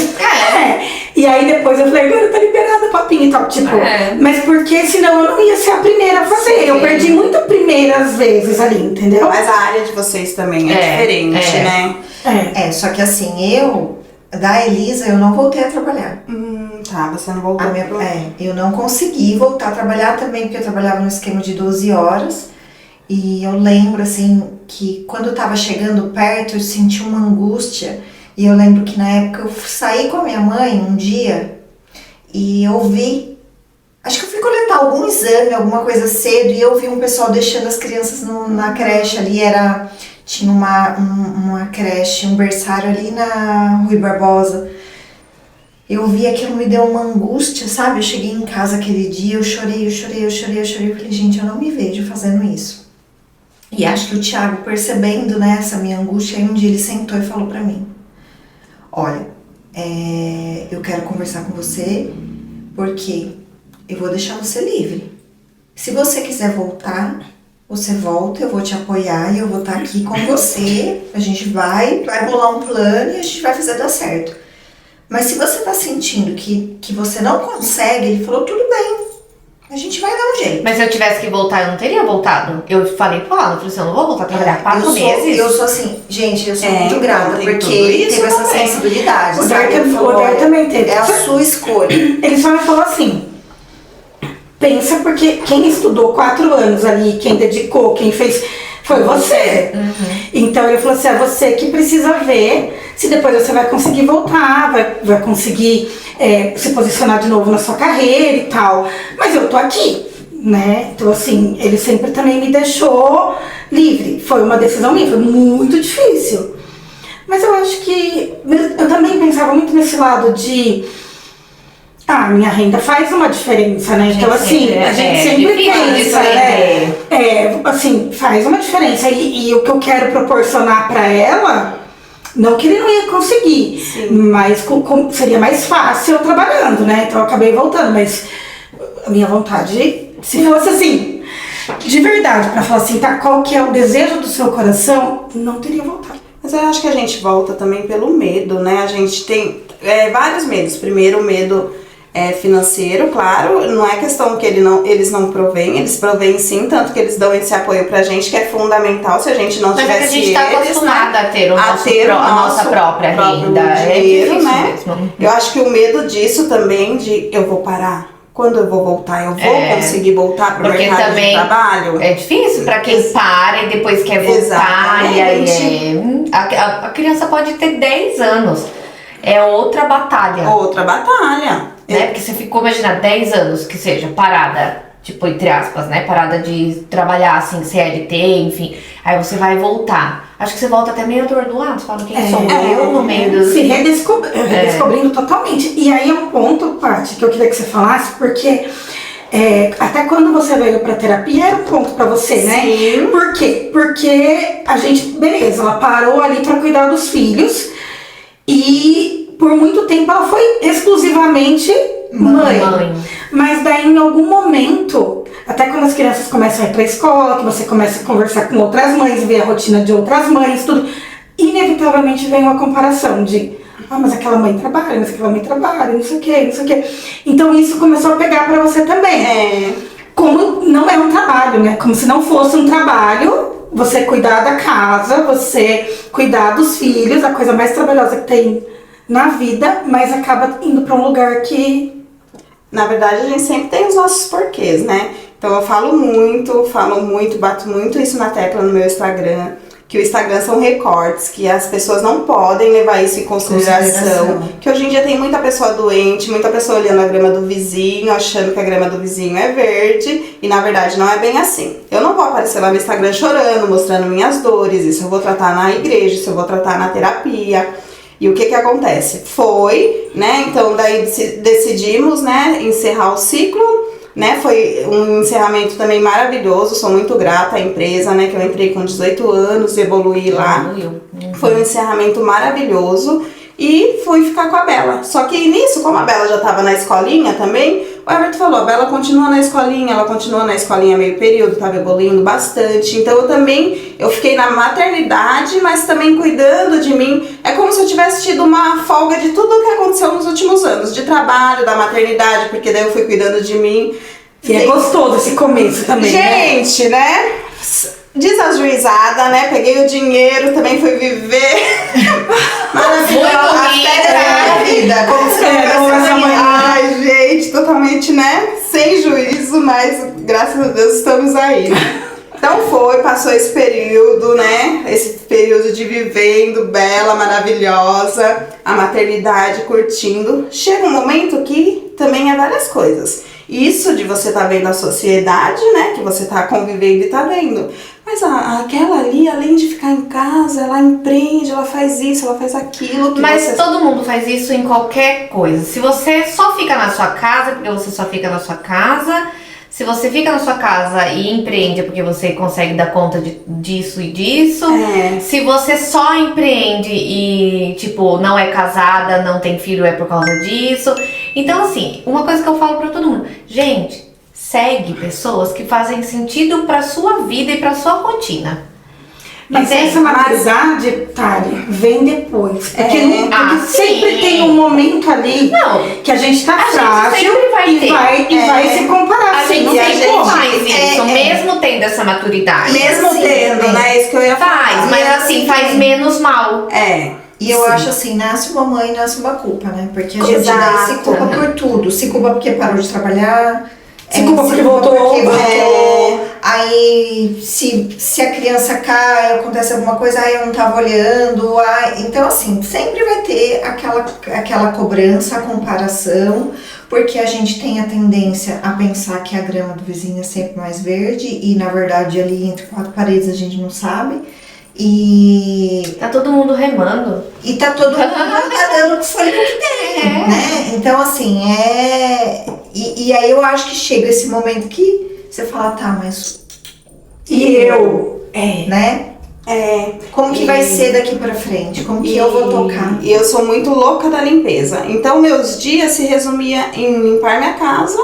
E aí depois eu falei, agora tá liberada a papinha e tal. Tipo, mas porque senão eu não ia ser a primeira a fazer. Eu perdi muito primeiras vezes ali, entendeu? Mas a área de vocês também é diferente, né? Só que assim, da Elisa, eu não voltei a trabalhar. Tá, você não voltou. Eu não consegui voltar a trabalhar também, porque eu trabalhava no esquema de 12 horas. E eu lembro, assim, que quando eu tava chegando perto, eu senti uma angústia. E eu lembro que na época eu saí com a minha mãe um dia e eu vi... Acho que eu fui coletar algum exame, alguma coisa cedo, e eu vi um pessoal deixando as crianças na creche ali. Tinha uma creche, um berçário ali na Rui Barbosa. Eu vi aquilo, me deu uma angústia, sabe? Eu cheguei em casa aquele dia, eu chorei. Eu falei, gente, eu não me vejo fazendo isso. E acho que o Thiago, percebendo, né, essa minha angústia, aí um dia ele sentou e falou pra mim: olha, eu quero conversar com você porque eu vou deixar você livre. Se você quiser voltar, você volta, eu vou te apoiar e eu vou estar aqui com você. A gente vai rolar um plano e a gente vai fazer dar certo. Mas se você tá sentindo que você não consegue, ele falou, tudo bem. A gente vai dar um jeito. Mas se eu tivesse que voltar, eu não teria voltado. Eu falei pro Alan, eu falei assim, eu não vou voltar a trabalhar 4 meses. Eu sou assim, gente, eu sou muito então, grata, tem porque tudo ele isso teve essa também. sensibilidade, O sabe? Dar Ele falou, olha, também teve. é a sua escolha. Ele só me falou assim, pensa porque quem estudou 4 anos ali, quem dedicou, quem fez, foi você. Então ele falou assim, é você que precisa ver se depois você vai conseguir voltar, vai conseguir se posicionar de novo na sua carreira e tal. Mas eu tô aqui, né? Então assim, ele sempre também me deixou livre. Foi uma decisão minha, foi muito difícil. Mas eu acho que eu também pensava muito nesse lado de minha renda faz uma diferença, né? Então, assim, a gente sempre pensa, né? Assim, faz uma diferença. E o que eu quero proporcionar pra ela, não que ele não ia conseguir, mas seria mais fácil eu trabalhando, né? Então eu acabei voltando, mas a minha vontade, se fosse assim, de verdade, pra falar assim, tá, qual que é o desejo do seu coração, não teria voltado. Mas eu acho que a gente volta também pelo medo, né? A gente tem vários medos. Primeiro, o medo financeiro, claro. Não é questão que eles não provêm, eles provêm sim, tanto que eles dão esse apoio pra gente, que é fundamental. Se a gente não tivesse Mas é que a gente tá acostumada a ter a nossa própria renda. Dinheiro, né? Mesmo. Eu acho que o medo disso também, de eu vou parar. Quando eu vou voltar, eu vou conseguir voltar pro mercado de trabalho? É difícil pra quem para e depois quer voltar. E aí a criança pode ter 10 anos. É outra batalha. Outra batalha. Né? Porque você ficou, imagina, 10 anos que seja parada, tipo, entre aspas, né? Parada de trabalhar assim, CLT, enfim. Aí você vai voltar. Acho que você volta até meio atordoado. Você fala, quem sou eu no meio do... Se redescobrindo totalmente. E aí é um ponto, Paty, que eu queria que você falasse, porque até quando você veio pra terapia era um ponto pra você, né? Sim. Por quê? Porque a gente, beleza, ela parou ali pra cuidar dos filhos e por muito tempo ela foi exclusivamente mãe. Mas daí em algum momento, até quando as crianças começam a ir pra escola, que você começa a conversar com outras mães, ver a rotina de outras mães, tudo, inevitavelmente vem uma comparação de mas aquela mãe trabalha, não sei o que. Então isso começou a pegar pra você também. Como não é um trabalho, né? Como se não fosse um trabalho, você cuidar da casa, você cuidar dos filhos, a coisa mais trabalhosa que tem na vida, mas acaba indo pra um lugar que... Na verdade, a gente sempre tem os nossos porquês, né? Então eu falo muito, bato muito isso na tecla no meu Instagram, que o Instagram são recortes, que as pessoas não podem levar isso em consideração. Que hoje em dia tem muita pessoa doente, muita pessoa olhando a grama do vizinho, achando que a grama do vizinho é verde, e na verdade não é bem assim. Eu não vou aparecer lá no Instagram chorando, mostrando minhas dores, isso eu vou tratar na igreja, isso eu vou tratar na terapia. E o que acontece? Né? Então daí decidimos, né, encerrar o ciclo, né? Foi um encerramento também maravilhoso, sou muito grata à empresa, né, que eu entrei com 18 anos e evoluí lá. Foi um encerramento maravilhoso e fui ficar com a Bela. Só que nisso, como a Bela já estava na escolinha também, o Everton falou, a Bela continua na escolinha, ela continua na escolinha meio período, estava evoluindo bastante. Então eu fiquei na maternidade, mas também cuidando de mim. É como se eu tivesse tido uma folga de tudo o que aconteceu nos últimos anos, de trabalho, da maternidade, porque daí eu fui cuidando de mim. E é gostoso esse começo também, gente, né? Desajuizada, né? Peguei o dinheiro, também fui viver. Maravilhosa, a festa da vida. Como se ai, gente, totalmente, né? Sem juízo, mas graças a Deus estamos aí. Então passou esse período, né? Esse período de vivendo, bela, maravilhosa, a maternidade, curtindo. Chega um momento que também é várias coisas. Isso de você tá vendo a sociedade, né? Que você tá convivendo e tá vendo. Mas aquela ali, além de ficar em casa, ela empreende, ela faz isso, ela faz aquilo. Mas todo mundo faz isso em qualquer coisa. Se você só fica na sua casa, porque você só fica na sua casa. Se você fica na sua casa e empreende, é porque você consegue dar conta disso e disso. Se você só empreende e, tipo, não é casada, não tem filho, é por causa disso. Então, assim, uma coisa que eu falo pra todo mundo. Gente, segue pessoas que fazem sentido pra sua vida e pra sua rotina. Mas essa maturidade, Tari, vem depois. Porque, porque sempre sim. tem um momento ali Não. que a gente tá A gente frágil sempre vai e ter. vai se comparar. A gente não tem sempre como. faz isso, mesmo tendo essa maturidade. Mesmo Sim, tendo, sim. né? Isso que eu ia falar. Faz, mas assim, faz menos mal. E eu acho assim, nasce uma mãe, nasce uma culpa, né? Porque a gente daí se culpa por tudo. Se culpa porque parou de trabalhar. Se culpa porque voltou. Aí se a criança cai, acontece alguma coisa, eu não tava olhando. Então assim, sempre vai ter aquela cobrança, a comparação, porque a gente tem a tendência a pensar que a grama do vizinho é sempre mais verde e na verdade ali entre quatro paredes a gente não sabe. E Tá todo mundo remando. tá todo mundo dando o fôlego que tem, né? Então, assim, E aí eu acho que chega esse momento que você fala, tá, mas... E eu? Né? Como que vai ser daqui pra frente? Como que eu vou tocar? E eu sou muito louca da limpeza. Então, meus dias se resumia em limpar minha casa.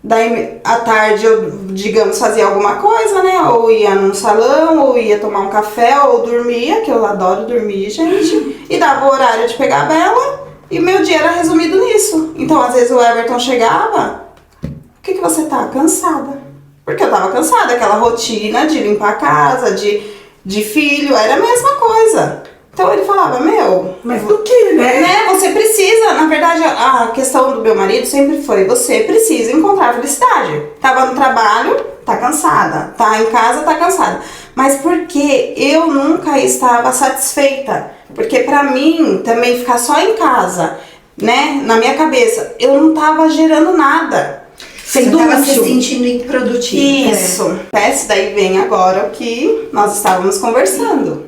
Daí, à tarde, eu, digamos, fazia alguma coisa, né? Ou ia num salão, ou ia tomar um café, ou dormia, que eu adoro dormir, gente. E dava o horário de pegar a Bela. E meu dia era resumido nisso. Então, às vezes, o Everton chegava... O que você tá? Cansada. Porque eu tava cansada. Aquela rotina de limpar a casa, de filho, era a mesma coisa. Então ele falava, mas do que, né? Você precisa, na verdade, a questão do meu marido sempre foi, você precisa encontrar felicidade. Tava no trabalho, tá cansada. Tá em casa, tá cansada. Mas porque eu nunca estava satisfeita. Porque pra mim, também ficar só em casa, né, na minha cabeça, eu não tava gerando nada. Você tava se sentindo improdutiva. Isso. Esse daí vem agora o que nós estávamos conversando.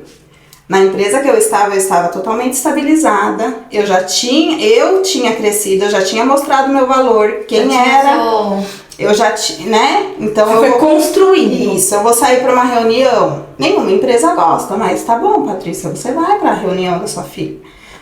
Na empresa que eu estava totalmente estabilizada. Eu tinha crescido, eu já tinha mostrado meu valor, quem era. Eu já tinha, né? Então você foi construindo. Isso, eu vou sair para uma reunião. Nenhuma empresa gosta, mas tá bom, Patrícia, você vai para a reunião da sua filha.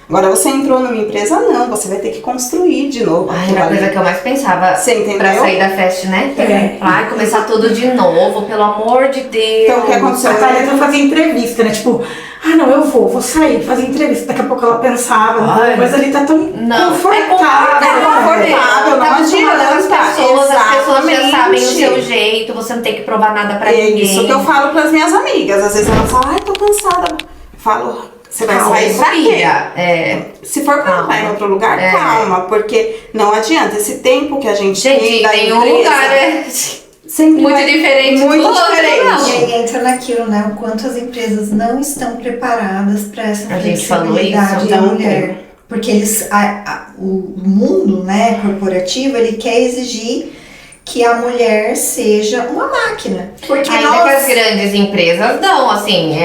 Agora você entrou numa empresa, não, você vai ter que construir de novo. Era a coisa que eu mais pensava. Você entendeu? Pra sair da festa, né? Ai, começar tudo de novo, pelo amor de Deus. Então o que aconteceu? A Thalita fazia entrevista, né? Tipo, não, eu vou sair, fazer entrevista. Daqui a pouco ela pensava, mas ali tá tão confortável. Não adianta. As pessoas já sabem o seu jeito, você não tem que provar nada pra ninguém. Isso que eu falo pras minhas amigas. Às vezes elas falam, tô cansada. Falo, você vai sair pra quê? Se for pra entrar em outro lugar, calma, porque não adianta. Esse tempo que a gente tem da tem empresa, um lugar muito diferente muito do outro, diferente. não. E aí entra naquilo, né? O quanto as empresas não estão preparadas para essa flexibilidade da mulher. Porque o mundo, né, corporativo, ele quer exigir que a mulher seja uma máquina. Porque ainda que as grandes empresas dão, assim,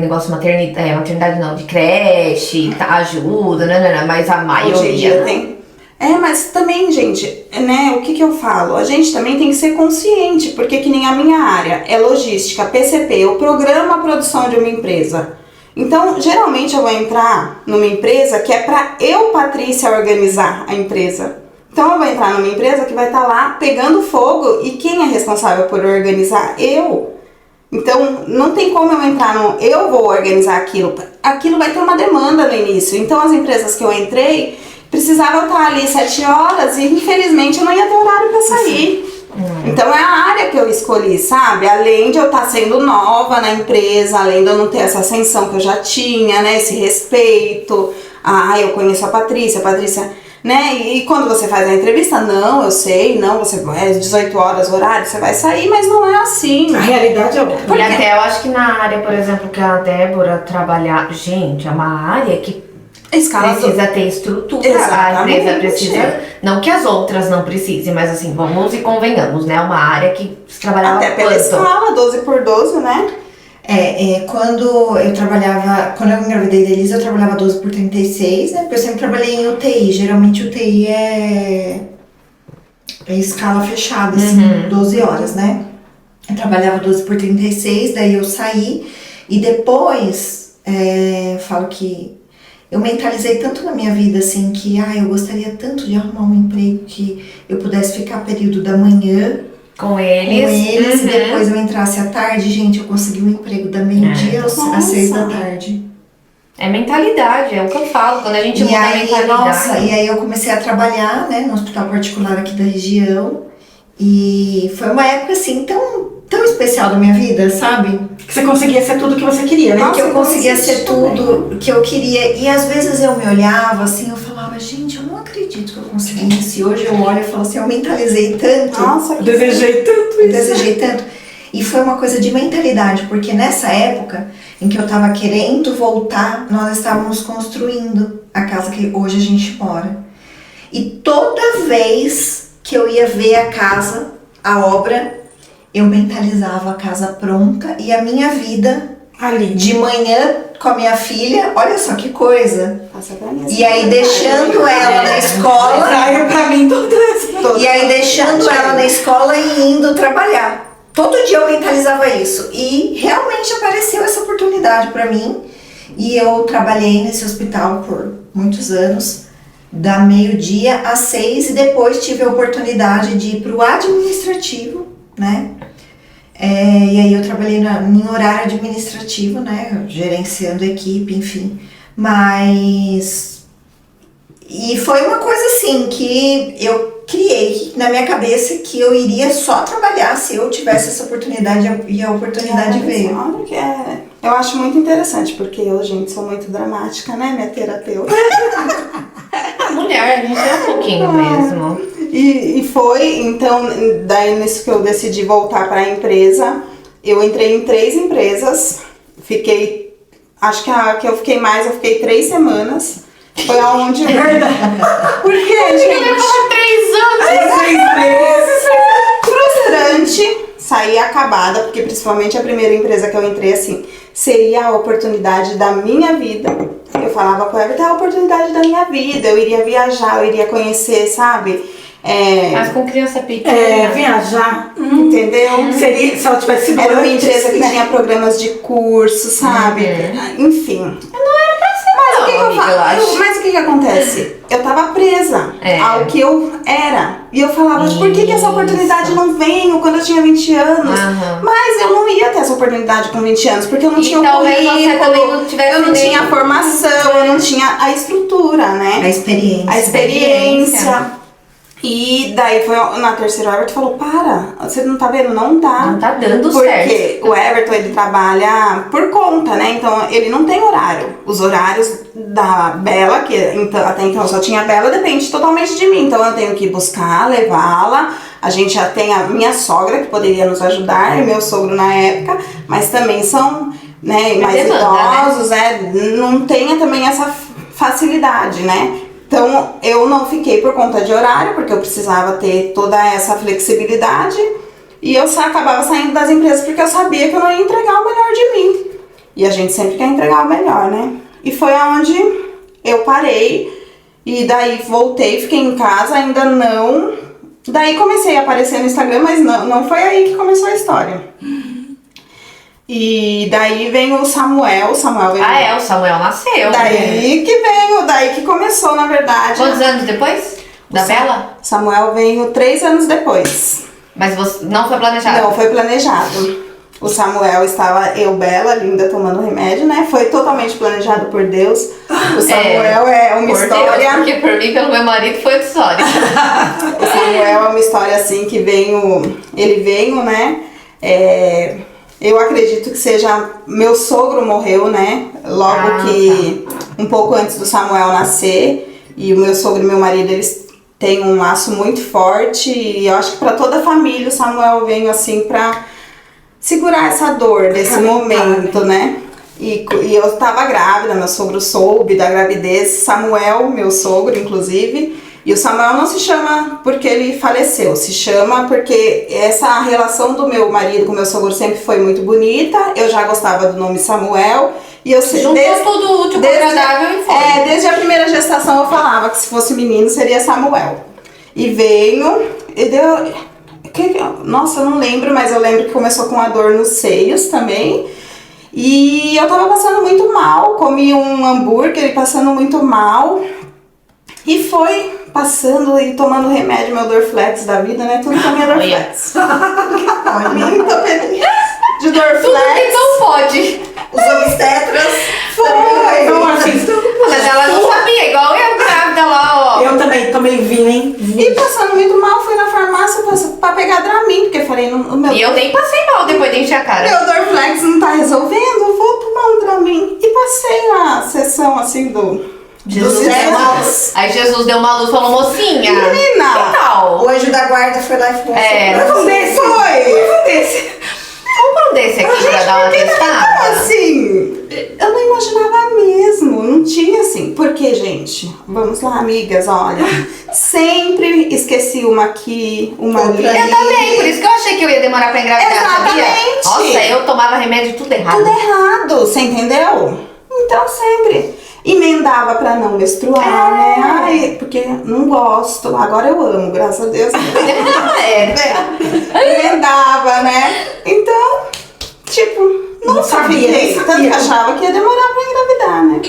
negócio maternidade não, de creche, ajuda, mas a maioria tem. Mas também, gente, né, o que eu falo? A gente também tem que ser consciente, porque que nem a minha área é logística, PCP, eu programo a produção de uma empresa. Então, geralmente eu vou entrar numa empresa que é pra eu, Patrícia, organizar a empresa. Então eu vou entrar numa empresa que vai estar lá pegando fogo e quem é responsável por organizar? Eu. Então não tem como eu entrar eu vou organizar aquilo. Aquilo vai ter uma demanda no início. Então as empresas que eu entrei precisavam estar ali 7 horas e infelizmente eu não ia ter horário para sair. Então é a área que eu escolhi, sabe? Além de eu estar sendo nova na empresa, além de eu não ter essa ascensão que eu já tinha, né? Esse respeito. Eu conheço a Patrícia, né? E quando você faz a entrevista, não, eu sei, não, você vai 18 horas horário, você vai sair, mas não é assim. A realidade é outra. E até eu acho que na área, por exemplo, que a Débora trabalhar, gente, é uma área que precisa ter estrutura. Exatamente. A empresa precisa, não que as outras não precisem, mas assim, vamos e convenhamos, né? Uma área que se trabalhava até pela escala, 12x12, né? Quando eu engravidei da Elisa, eu trabalhava 12x36, né? Porque eu sempre trabalhei em UTI. Geralmente UTI é escala fechada, assim, 12 horas, né? Eu trabalhava 12x36, daí eu saí. E depois, falo que eu mentalizei tanto na minha vida, assim, que eu gostaria tanto de arrumar um emprego que eu pudesse ficar período da manhã Com eles. e depois eu entrasse à tarde, gente, eu consegui um emprego da meio-dia às 6 da tarde. É mentalidade, é o que eu falo, quando a gente E muda a aí, mentalidade. nossa, e aí eu comecei a trabalhar, né, no hospital particular aqui da região. E foi uma época, assim, tão especial da minha vida, sabe? Que você conseguia ser tudo que você queria, né? Que eu conseguia ser tudo que eu queria. E às vezes eu me olhava assim, eu falava, gente, eu não acredito que eu consegui isso. E hoje eu olho e falo assim, eu mentalizei tanto. Nossa, Eu desejei tanto Eu isso. desejei tanto. E foi uma coisa de mentalidade, porque nessa época em que eu tava querendo voltar, nós estávamos construindo a casa que hoje a gente mora. E toda vez que eu ia ver a casa, a obra, eu mentalizava a casa pronta e a minha vida Ali. de manhã com a minha filha, olha só que coisa. Nossa, pra mim, E aí deixando ela na escola, Saiu pra mim tudo isso. e aí deixando ela na escola e indo trabalhar. Todo dia eu mentalizava isso e realmente apareceu essa oportunidade para mim e eu trabalhei nesse hospital por muitos anos, da meio-dia às 6 e depois tive a oportunidade de ir para o administrativo, né? E aí eu trabalhei em horário administrativo, né? Gerenciando a equipe, enfim. Mas... E foi uma coisa assim que eu criei na minha cabeça que eu iria só trabalhar se eu tivesse essa oportunidade e a oportunidade veio. Olha que eu acho muito interessante, porque eu, gente, sou muito dramática, né, minha terapeuta? Mulher, a gente é um pouquinho mesmo. E foi, então, daí nisso que eu decidi voltar para a empresa, eu entrei em 3 empresas, fiquei, acho que a que eu fiquei mais, eu fiquei 3 semanas. Foi aonde... Por quê, gente? Levou 3 anos. 6 meses. Frustrante, saí acabada, porque principalmente a primeira empresa que eu entrei, assim, seria a oportunidade da minha vida. Eu falava com o Everton, é a oportunidade da minha vida, eu iria viajar, eu iria conhecer, sabe? Mas com criança pequena. Viajar. Entendeu? Seria, se ela tivesse sido Era uma antes, empresa que tinha programas de curso, sabe? Enfim. Mas o que, Não, amiga, eu acho. mas o que acontece? Eu tava presa ao que eu era. E eu falava, por que essa oportunidade não veio quando eu tinha 20 anos? Mas eu não ia ter essa oportunidade com 20 anos, porque eu não tinha o talvez você também não tivesse eu não nem- tinha a formação, eu não tinha a estrutura, né? A experiência. A experiência. E daí foi na terceira, o Everton falou, para, você não tá vendo? Não dá. Não tá dando Porque certo. o Everton, ele trabalha por conta, né? Então, ele não tem horário. Os horários da Bela, que então, até então só tinha a Bela, depende totalmente de mim. Então, eu tenho que buscar, levá-la. A gente já tem a minha sogra, que poderia nos ajudar, e meu sogro na época. Mas também são, né, mais demanda, idosos, né? Não tem também essa facilidade, né? Então, eu não fiquei por conta de horário, porque eu precisava ter toda essa flexibilidade. E eu só acabava saindo das empresas porque eu sabia que eu não ia entregar o melhor de mim. E a gente sempre quer entregar o melhor, né? E foi aonde eu parei. E daí voltei, fiquei em casa, ainda não... Daí comecei a aparecer no Instagram, mas não foi aí que começou a história. E daí vem o Samuel veio... O Samuel nasceu. Daí que começou, na verdade. Quantos anos depois? Da Bela? Samuel veio 3 anos depois. Mas você não foi planejado? Não, foi planejado. O Samuel estava, eu, Bela, linda, tomando remédio, né? Foi totalmente planejado por Deus. O Samuel é uma Por história... Deus, porque por mim, pelo meu marido, foi outra história. O Samuel é uma história assim que ele veio, né? Eu acredito que seja... Meu sogro morreu, né? Logo que... Um pouco antes do Samuel nascer. E o meu sogro e meu marido, eles têm um laço muito forte. E eu acho que para toda a família o Samuel veio assim pra segurar essa dor desse momento, né? E eu tava grávida, meu sogro soube da gravidez. Samuel, meu sogro, inclusive... E o Samuel não se chama porque ele faleceu, se chama porque essa relação do meu marido com o meu sogro sempre foi muito bonita. Eu já gostava do nome Samuel. E eu Juntou tudo útil com agradável e foi. Desde a primeira gestação eu falava que se fosse menino seria Samuel. E veio, e deu... Nossa, eu não lembro, mas eu lembro que começou com a dor nos seios também. E eu tava passando muito mal, comi um hambúrguer e passando muito mal. E foi passando e tomando remédio, meu Dorflex da vida, né? Tudo com a minha Dorflex. Muito feliz. De Tudo que Dorflex. não pode. Os obstetras. Foi. Eu assisto. Mas ela não sabia, igual eu grávida lá, ó. Eu também tomei vinho. E passando muito mal, fui na farmácia pra pegar Dramin, porque eu falei, o meu E eu nem passei mal depois de encher a cara. Meu Dorflex não tá resolvendo, eu vou tomar um Dramin. E passei na sessão assim do Jesus dos deu uma exames. luz. Aí Jesus deu uma luz e falou, mocinha. Menina. Que tal? O anjo da guarda foi lá e falou É. assim, Um desse. Foi. Um desse. Compra um desse aqui pra dar uma testada. Assim, eu não imaginava mesmo, não tinha assim. Porque, gente, vamos lá, amigas, olha. Sempre esqueci uma aqui, uma ali. Eu também, por isso que eu achei que eu ia demorar pra engravidar, sabia? Exatamente. Nossa, eu tomava remédio tudo errado. Tudo errado, você entendeu? Então sempre emendava pra não menstruar, né? Ai, porque não gosto. Agora eu amo, graças a Deus. Emendava, né? Então, tipo, Não nunca sabia, fiquei. não Tanto que sabia. achava que ia demorar pra engravidar, né?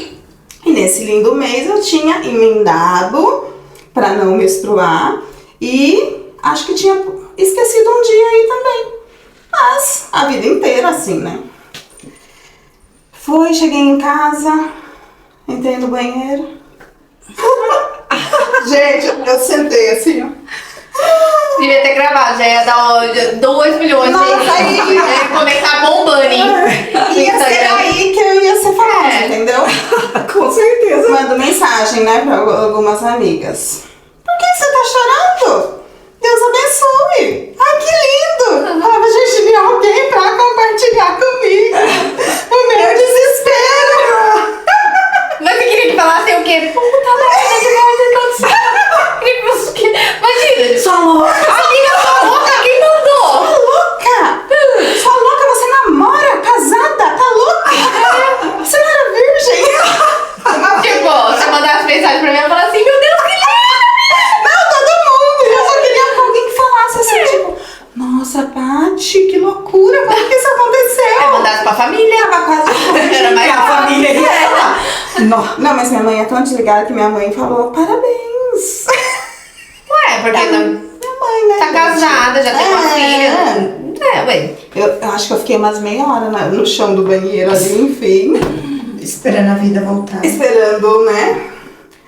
E nesse lindo mês eu tinha emendado pra não menstruar e acho que tinha esquecido um dia aí também. Mas a vida inteira assim, né? Cheguei em casa, entrei no banheiro. Gente, eu sentei assim, ó. Devia ter gravado, já ia dar 2 milhões Nossa, de aí- ia começar bombando, hein? Ia ser aí que eu ia ser famosa, É. entendeu? Com certeza. Mando mensagem, né, pra algumas amigas. Por que você tá chorando? Deus abençoe. Ai, que lindo. Falava, gente, tinha alguém pra compartilhar comigo. O meu desespero. Mas você queria que falasse o quê? Puta merda, que merda aconteceu. Queria que fosse o quê? Imagina. Só louca. Amiga, sua louca, quem mandou? Louca. Sua louca, você namora, casada, tá louca? Você não era virgem? Tipo, você mandasse mensagem pra mim e falar assim, meu Deus, que lindo! Não, todo mundo. Eu só queria alguém que falasse assim, tipo, nossa, Paty, que loucura, como que isso aconteceu? Aí mandasse pra família. Tava quase Era mais A família ia falar. Não. Não, mas minha mãe é tão desligada que minha mãe falou, parabéns. Ué, porque não... Minha mãe, né? Tá gente? casada, já tem uma filha. É, ué. Eu acho que eu fiquei umas meia hora no chão do banheiro ali, enfim. esperando a vida voltar. Esperando, né?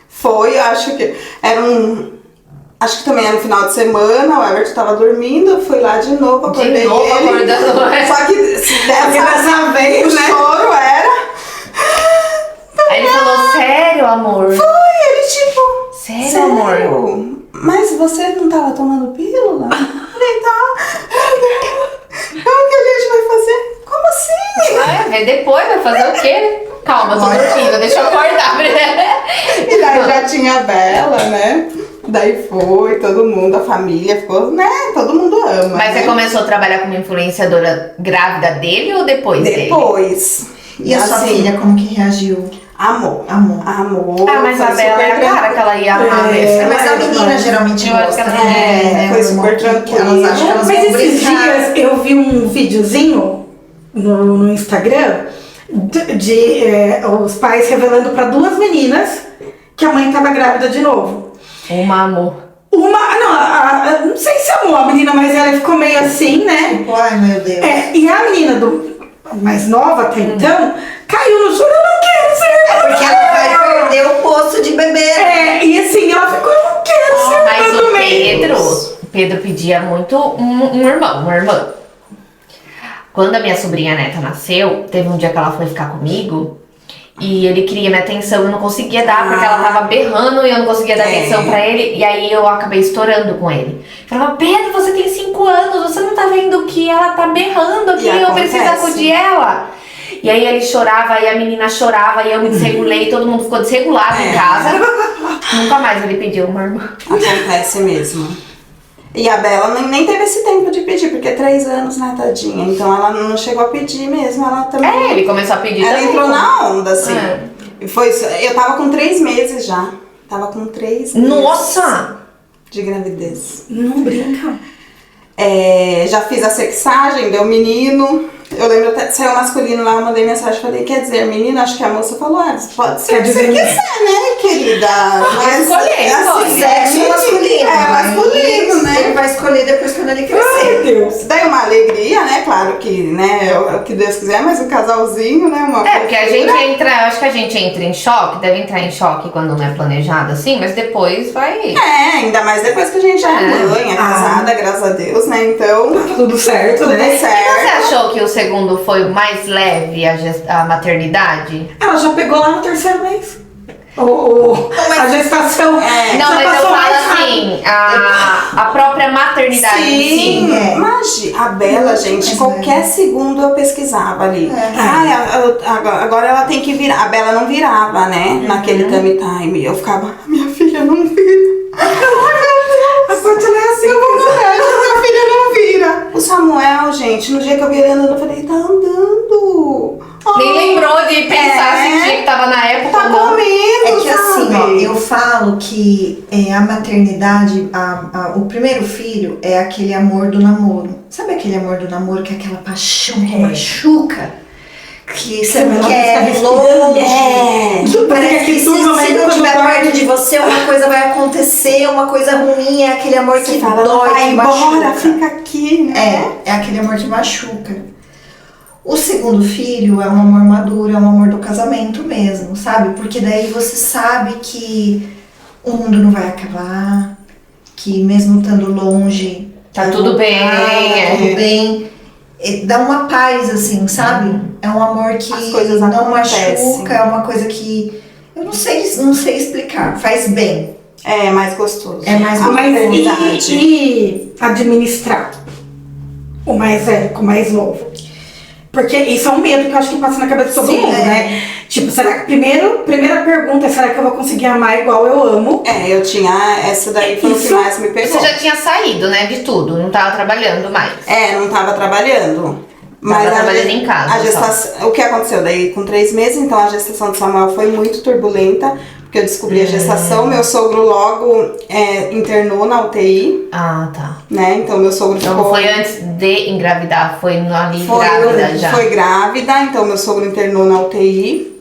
Foi, eu acho que era acho que também era no final de semana, o Everton tava dormindo, eu fui lá de novo, acordei De novo ele. acordando, né? Só que dessa vez, né? o choro era... Aí ele falou, sério, amor? Foi, ele tipo... Sério, amor? Mas você não tava tomando pílula? Falei, tá. O que a gente vai fazer? Como assim? Vai depois, vai fazer o quê? Calma, eu tô dormindo, deixa eu acordar. E daí já tinha a Bela, né? Daí foi, todo mundo, a família ficou, né? Todo mundo ama. Mas né? você começou a trabalhar como influenciadora grávida dele ou depois dele? Depois. E a sua assim, filha, como que reagiu? Amor. Amor. Amor. Ah, mas a foi Bela é a super cara que ela ia amar mesmo. Mas a menina geralmente Eu acho que gosta, ela- né? foi O super irmão que tranquilo. Elas acham que elas Mas vão esses brincar. dias eu vi um videozinho no Instagram de os pais revelando para 2 meninas que a mãe tava grávida de novo. Uma amor. Não sei se amou a menina, mas ela ficou meio assim, né? Tipo, ai meu Deus. E a menina mais nova até então caiu no choro, eu não quero ser irmã. Porque ela vai perder o posto de bebê. E assim, ela ficou, eu não quero ser Mas irmã do meio. o Pedro pedia muito um irmão, uma irmã. Quando a minha sobrinha neta nasceu, teve um dia que ela foi ficar comigo e ele queria minha atenção e eu não conseguia dar porque ela tava berrando e eu não conseguia dar atenção pra ele. E aí eu acabei estourando com ele. Falava, Pedro, você tem 5 anos, você não tá vendo que ela tá berrando aqui, E eu preciso acontece. acudir ela. E aí ele chorava, e a menina chorava, e eu me desregulei, todo mundo ficou desregulado em casa. Nunca mais ele pediu uma irmã. Acontece mesmo. E a Bela nem teve esse tempo de pedir, porque 3 anos, né, tadinha? Então ela não chegou a pedir mesmo, ela também... Ele começou a pedir Ela também. entrou na onda, assim. É. E foi isso. Eu tava com 3 meses já. Tava com 3 meses Nossa! de gravidez. Não brinca. Já fiz a sexagem, deu menino. Eu lembro até, saiu masculino lá, eu mandei mensagem, falei, quer dizer, menina, acho que a moça falou antes, pode ser Quer o que você dizer, quiser, né, querida? Mas escolher, assim, Sexo masculino. É, masculino, né? Ele vai escolher depois quando ele Ai, crescer. Deus. Daí uma alegria, né, claro que, né, é o que Deus quiser, mas um casalzinho, né, uma É, porque a fofura. gente entra, eu acho que a gente entra em choque, deve entrar em choque quando não é planejado assim, mas depois vai. É, ainda mais depois que a gente já é mãe, é casada, graças a Deus, né, então, Tudo certo, tudo né? Você certo. achou que o segundo foi mais leve a maternidade? Ela já pegou lá no 3º mês. A gestação. É. Não, já mas eu passou falo mais rápido. assim, a própria maternidade em si. Sim, É. imagina, a Bela, Muito gente, mais qualquer segundo eu pesquisava ali. É. Ai, agora ela tem que virar. A Bela não virava, né? Naquele tummy time. Eu ficava, minha filha não vira. A Cotina é assim, Eu vou morrer, minha filha não vira. O Samuel, gente, no dia que eu vi ele andando, eu falei, tá andando. Nem lembrou de pensar É. assim, dia que tava na época. Tá não. comendo, É que assim, ó, sabe? eu falo que a maternidade, o primeiro filho é aquele amor do namoro. Sabe aquele amor do namoro que é aquela paixão que machuca? Que você Você vai quer ficar longe. respirando. Que parece que se tudo não vai estiver quando perto de você, uma coisa vai acontecer, uma coisa ruim. É aquele amor Você que fala, dói, vai que embora, machuca. fica aqui, né? É aquele amor que machuca. O segundo filho é um amor maduro, é um amor do casamento mesmo, sabe? Porque daí você sabe que o mundo não vai acabar, que mesmo estando longe, Tá tudo bem, tá tudo bem. Dá uma paz, assim, sabe? É um amor que As coisas não acontecem. machuca, é uma coisa que eu não sei explicar, faz bem. É mais gostoso. É mais A Mas maternidade. e administrar o mais velho com o mais novo? Porque isso é um medo que eu acho que passa na cabeça de todo Sim, mundo, é. né? Tipo, será que primeira pergunta é, será que eu vou conseguir amar igual eu amo? É, eu tinha. Essa daí foi o que Isso- mais me pegou. Você já tinha saído, né, de tudo, não tava trabalhando mais. É, não tava trabalhando. Tava trabalhando em casa, A gestação, o que aconteceu daí com 3 meses, então a gestação do Samuel foi muito turbulenta, porque eu descobri a gestação, meu sogro logo internou na UTI, Ah, tá. né? Então meu sogro Então ficou. foi antes de engravidar, foi ali grávida já. Foi grávida, então meu sogro internou na UTI.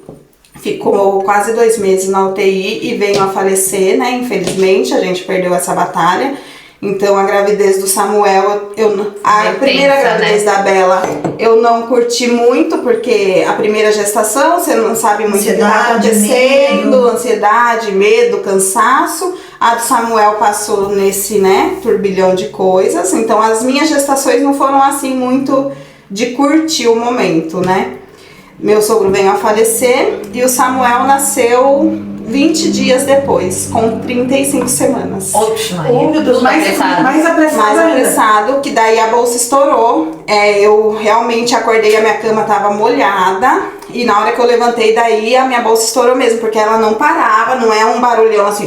Ficou quase 2 meses na UTI e veio a falecer, né? Infelizmente, a gente perdeu essa batalha. Então, a gravidez do Samuel, a primeira tensa, gravidez né? da Bela, eu não curti muito, porque a primeira gestação, você não sabe muito o que tá Ansiedade, acontecendo, medo. ansiedade, medo, cansaço. A do Samuel passou nesse, né, turbilhão de coisas. Então, as minhas gestações não foram assim muito de curtir o momento, né? Meu sogro veio a falecer e o Samuel nasceu 20 dias depois, com 35 semanas. Oxe, Maria. Oh, meu Deus, tudo mais apressado. apressado Mais ainda. apressado, que daí a bolsa estourou. Eu realmente acordei, a minha cama tava molhada. E na hora que eu levantei daí, a minha bolsa estourou mesmo, porque ela não parava, não é um barulhão assim,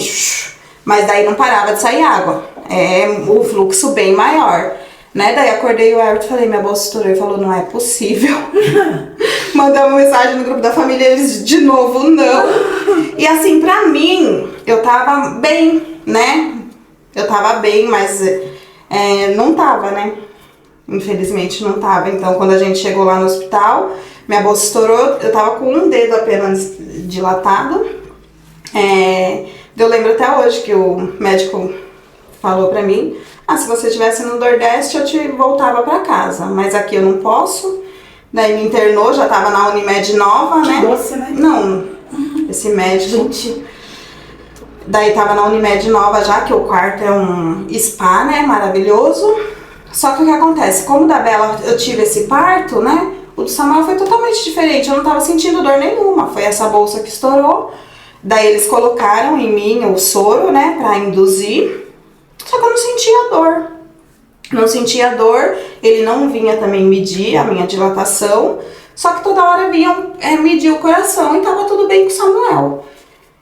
mas daí não parava de sair água. É o fluxo bem maior. Né? Daí acordei o Everton e falei, minha bolsa estourou. Ele falou, não é possível. Mandei uma mensagem no grupo da família, eles de novo, não. E assim, pra mim, eu tava bem, né? Eu tava bem, mas não tava, né? Infelizmente não tava. Então, quando a gente chegou lá no hospital, minha bolsa estourou, eu tava com um dedo apenas dilatado. Eu lembro até hoje que o médico falou pra mim, se você estivesse no Nordeste, eu te voltava pra casa, mas aqui eu não posso. Daí me internou, já tava na Unimed nova, né? Doce, né? Não, esse médico... Gente, Daí tava na Unimed nova já, que o quarto é um spa, né, maravilhoso. Só que o que acontece, como da Bela eu tive esse parto, né, o do Samuel foi totalmente diferente, eu não tava sentindo dor nenhuma, foi essa bolsa que estourou. Daí eles colocaram em mim o soro, né, pra induzir, só que eu não sentia dor. Não sentia dor, ele não vinha também medir a minha dilatação, só que toda hora vinham medir o coração e tava tudo bem com o Samuel.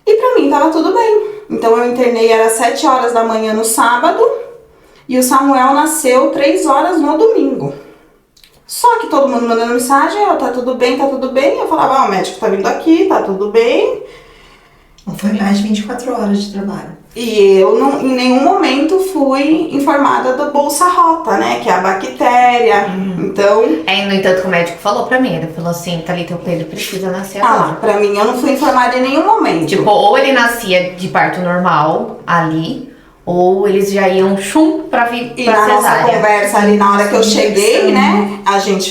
E pra mim tava tudo bem. Então eu internei, era 7 horas da manhã no sábado e o Samuel nasceu 3 horas no domingo. Só que todo mundo mandando mensagem, tá tudo bem, tá tudo bem. Eu falava, o médico tá vindo aqui, tá tudo bem. Não foi mais de 24 horas de trabalho. E eu não, em nenhum momento fui informada do Bolsa Rota, né? Que é a bactéria. Então, No entanto, o médico falou pra mim, ele falou assim, Thalita, o Pedro precisa nascer agora. pra mim, eu não fui informada em nenhum momento. Tipo, ou ele nascia de parto normal ali, ou eles já iam pra vir E pra na nossa cesárea. conversa ali, na hora que eu cheguei, né?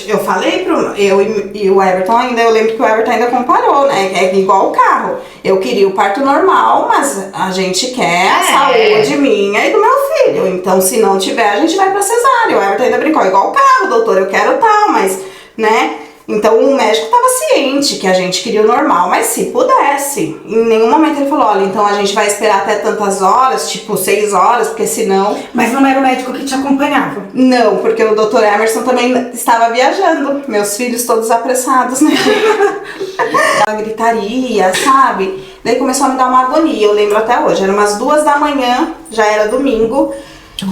Eu falei eu e o Everton ainda, eu lembro que o Everton ainda comparou, né? Que é igual o carro. Eu queria o parto normal, mas a gente quer a saúde minha e do meu filho. Então, se não tiver, a gente vai pra cesárea. O Everton ainda brincou, igual o carro, doutor, eu quero tal, mas, né? Então o médico estava ciente que a gente queria o normal, mas se pudesse. Em nenhum momento ele falou, olha, então a gente vai esperar até tantas horas, tipo 6 horas, porque senão... Mas não era o médico que te acompanhava? Não, porque o Dr. Emerson também estava viajando, meus filhos todos apressados, né? Aquela gritaria, sabe? Daí começou a me dar uma agonia, eu lembro até hoje, era umas 2 da manhã, já era domingo.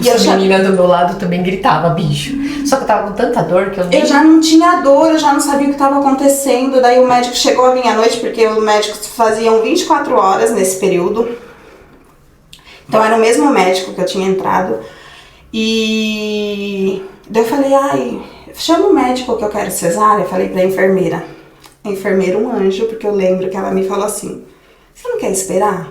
E a menina do meu lado também gritava, bicho. Só que eu tava com tanta dor que Eu já não tinha dor, eu já não sabia o que estava acontecendo. Daí o médico chegou à meia-noite, porque os médicos faziam 24 horas nesse período. Então era o mesmo médico que eu tinha entrado. E daí eu falei, ai, chama o médico que eu quero cesárea. Eu falei pra enfermeira. A enfermeira, um anjo, porque eu lembro que ela me falou assim, você não quer esperar?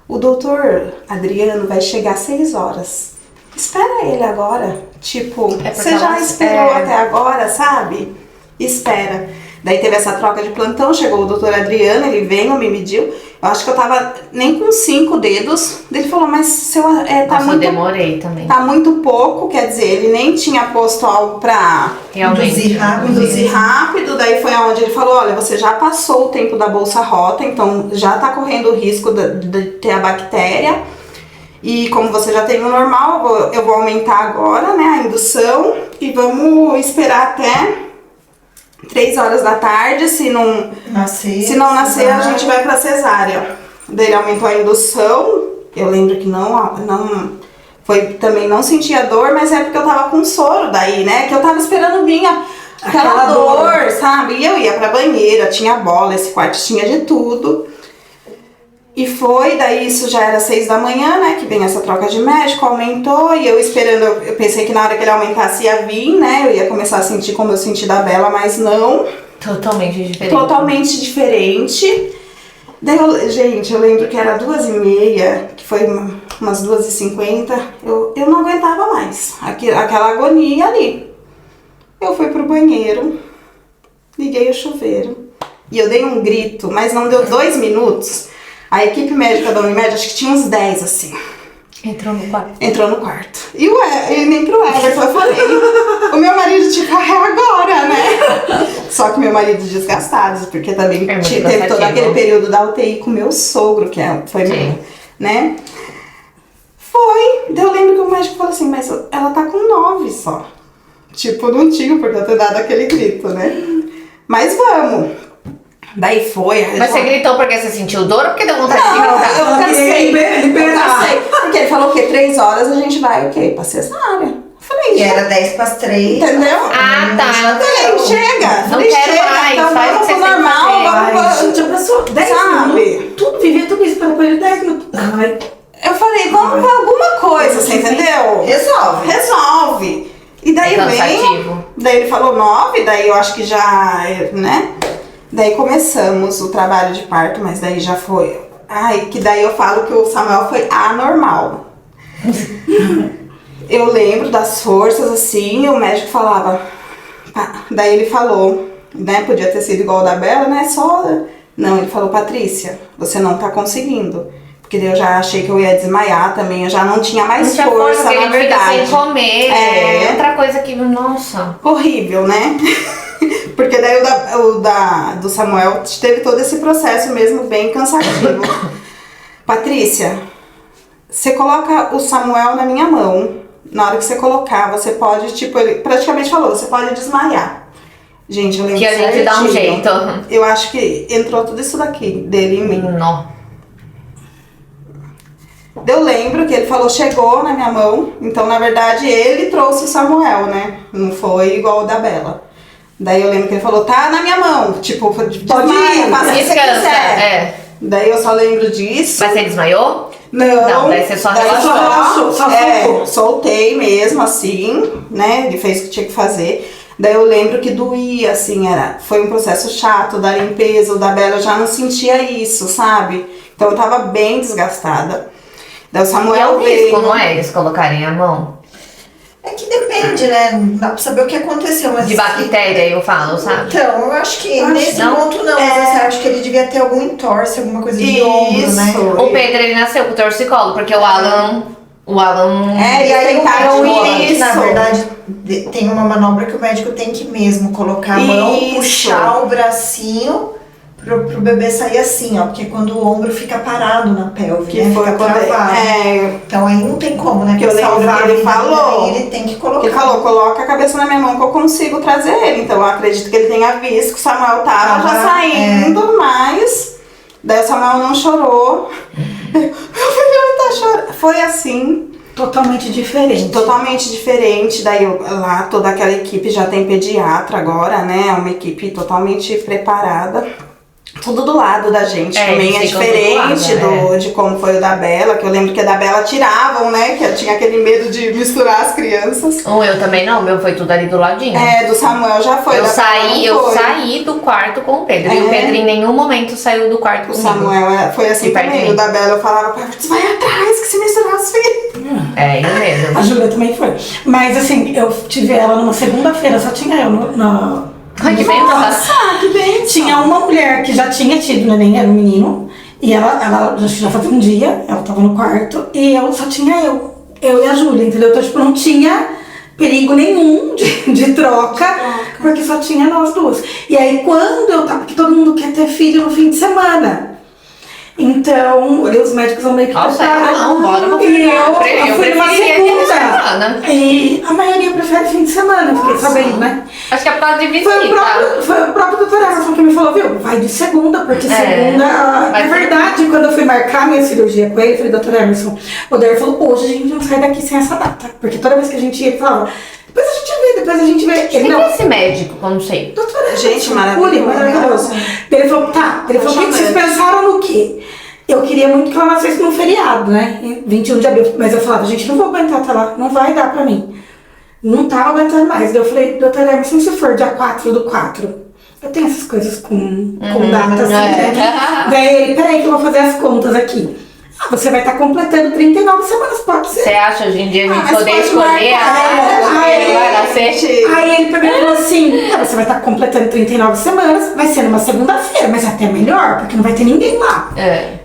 O doutor Adriano vai chegar às 6 horas. Espera ele agora. Tipo, você já esperou até agora, sabe? Espera. Daí teve essa troca de plantão, chegou o doutor Adriano, ele veio, me mediu. Eu acho que eu tava nem com 5 dedos. Ele falou, mas seu, tá muito... eu demorei também. Tá muito pouco, quer dizer, ele nem tinha posto algo pra Realmente. induzir rápido. Daí foi aonde ele falou, olha, você já passou o tempo da Bolsa Rota, então já tá correndo o risco de ter a bactéria. E como você já tem o normal, eu vou aumentar agora, né, a indução. E vamos esperar até 3 horas da tarde, se não nascer, a gente vai pra cesárea. Daí ele aumentou a indução, eu lembro que também não sentia dor, mas é porque eu tava com soro daí, né, que eu tava esperando vir aquela dor, sabe? E eu ia pra banheira, tinha bola, esse quarto tinha de tudo. E foi, daí isso já era 6 da manhã, né, que vem essa troca de médico, aumentou, e eu esperando, eu pensei que na hora que ele aumentasse ia vir, né, eu ia começar a sentir como eu senti da Bela, mas não. Totalmente diferente. Totalmente diferente. Daí, eu lembro que era 2h30, que foi umas 2h50, eu não aguentava mais, aquela agonia ali. Eu fui pro banheiro, liguei o chuveiro, e eu dei um grito, mas não deu 2 minutos. A equipe médica da Unimed, acho que tinha uns 10, assim. Entrou no quarto. Entrou no quarto. E nem pro Everton eu falei. O meu marido, tipo, é agora, né? Só que meu marido desgastado, porque também teve todo aquele período da UTI com meu sogro, que foi meu, né? Foi. Daí eu lembro que o médico falou assim, mas ela tá com 9 só. Tipo, não tinha porque eu ter dado aquele grito, né? Mas vamos. Daí foi. Mas você gritou porque você sentiu dor ou porque deu vontade de gritar? Eu cansei. Porque ele falou que 3 horas a gente vai, o quê? Pra cesárea. Eu falei, E era 10 para as 3. entendeu? Ah, tá. Eu falei, chega. Não Falei, quero chega, mais, então faz o vamos que pro você tem que normal, fazer. vamos Gente, a pessoa, 10 sabe? minutos, tudo, vivia tudo isso pelo período de 10 minutos. Ai, Eu falei, vamos pra alguma coisa, você entendeu? Resolve. E daí Cansativo. daí ele falou 9, daí eu acho que já, né? Daí começamos o trabalho de parto, mas daí já foi. Ai, que daí eu falo que o Samuel foi anormal. Eu lembro das forças assim, o médico falava. Daí ele falou, né? Podia ter sido igual o da Bela, né? Não, ele falou, Patrícia, você não tá conseguindo. Porque daí eu já achei que eu ia desmaiar também, eu já não tinha mais força, porque na ele fica verdade. sem comer. É. Outra coisa que, nossa. Horrível, né? Porque daí do Samuel teve todo esse processo mesmo bem cansativo. Patrícia, você coloca o Samuel na minha mão. Na hora que você colocar, você pode, tipo, ele praticamente falou, você pode desmaiar. Gente, eu lembro Que a gente dá um certinho. jeito. Eu acho que entrou tudo isso daqui, dele em mim. Não. Eu lembro que ele falou, chegou na minha mão. Então, na verdade, ele trouxe o Samuel, né? Não foi igual o da Bela. Daí eu lembro que ele falou, tá na minha mão. Tipo, pode ir, faça o que você Descansa, quiser. é. Daí eu só lembro disso. Mas você desmaiou? Não, daí você só relaxou. Soltou. Soltei mesmo, assim, né? Ele fez o que tinha que fazer. Daí eu lembro que doía, assim, foi um processo chato da limpeza, o da Bela eu já não sentia isso, sabe? Então eu tava bem desgastada. Daí o E é Samuel um risco, veio. não é? Eles colocarem a mão. É que depende, né? Não dá pra saber o que aconteceu, mas... De bactéria, eu falo, sabe? Então, eu acho que nesse não. ponto não, mas eu acho que ele devia ter algum entorse, alguma coisa de ombro, né? Isso. O Pedro, ele nasceu com torcicolo, porque o Alan... É, E aí eles o tentaram médico, isso. na verdade, tem uma manobra que o médico tem que mesmo colocar a mão, Isso. puxar o bracinho pro bebê sair assim, ó. Porque quando o ombro fica parado na pelve, Que né? foi Fica quando travado. então aí não tem como, né? Que eu Pra lembro salvar que a ele vida falou. dele, ele tem que colocar. Ele falou, coloca a cabeça na minha mão que eu consigo trazer ele. Então eu acredito que ele tenha visto que o Samuel tava já saindo, mas... Daí o Samuel não chorou. Meu filho não tá chorando. Foi assim... Totalmente diferente. Totalmente diferente. Daí lá toda aquela equipe já tem pediatra agora, né? É uma equipe totalmente preparada. Tudo do lado da gente também é eles ficam diferente do lado, de como foi o da Bela, que eu lembro que a da Bela tiravam, né? Que eu tinha aquele medo de misturar as crianças. Eu também não, o meu foi tudo ali do ladinho. Do Samuel já foi. Eu da Bela não foi. saí do quarto com o Pedro. E o Pedro em nenhum momento saiu do quarto O comigo. Samuel foi assim E perto de também. mim. O da Bela eu falava pra ela, vai atrás que se misturar as filhas. Eu mesmo. A Júlia também foi. Mas assim, eu tive ela numa segunda-feira, só tinha eu Ai, que bem, Nossa, que bem. Tinha uma mulher que já tinha tido neném, era um menino. E ela já fazia um dia, ela tava no quarto. E só tinha eu e a Júlia, entendeu? Então, tipo, não tinha perigo nenhum de troca, porque só tinha nós duas. E aí, quando eu tava... Porque todo mundo quer ter filho no fim de semana. Então, os médicos vão meio que Nossa, prepararam. não, bora pra E eu fui numa preferia dia de semana. segunda. E a maioria prefere fim de semana, eu fiquei sabendo, né? Acho que é por causa de visita. Foi o próprio doutor Emerson que me falou, viu? Vai de segunda, porque segunda... vai Na ser- verdade, quando eu fui marcar minha cirurgia com ele, eu falei, doutor Emerson, o Dair falou, hoje a gente não sai daqui sem essa data. Porque toda vez que a gente ia, ele falava, depois a gente vê. Ele, Quem não, é esse médico? Eu não sei. doutor Emerson, Gente, maravilhoso. Curi, maravilhoso. Ele falou, tá. Ele falou, o que vocês pensaram no quê? Eu queria muito que ela nascesse num feriado, né? Em 21 de abril. Mas eu falava, gente, não vou aguentar até lá. Não vai dar pra mim. Não tava aguentando mais. Daí eu falei, doutor Emerson, se for dia 4/4. Eu tenho essas coisas com data assim, né? Daí ele, peraí que eu vou fazer as contas aqui. Você vai estar completando 39 semanas, pode ser. Você acha hoje em dia a gente mas poder pode escolher marcar, ele vai nascer? Aí ele pegou e falou assim, você vai estar completando 39 semanas, vai ser numa segunda-feira, mas é até melhor, porque não vai ter ninguém lá.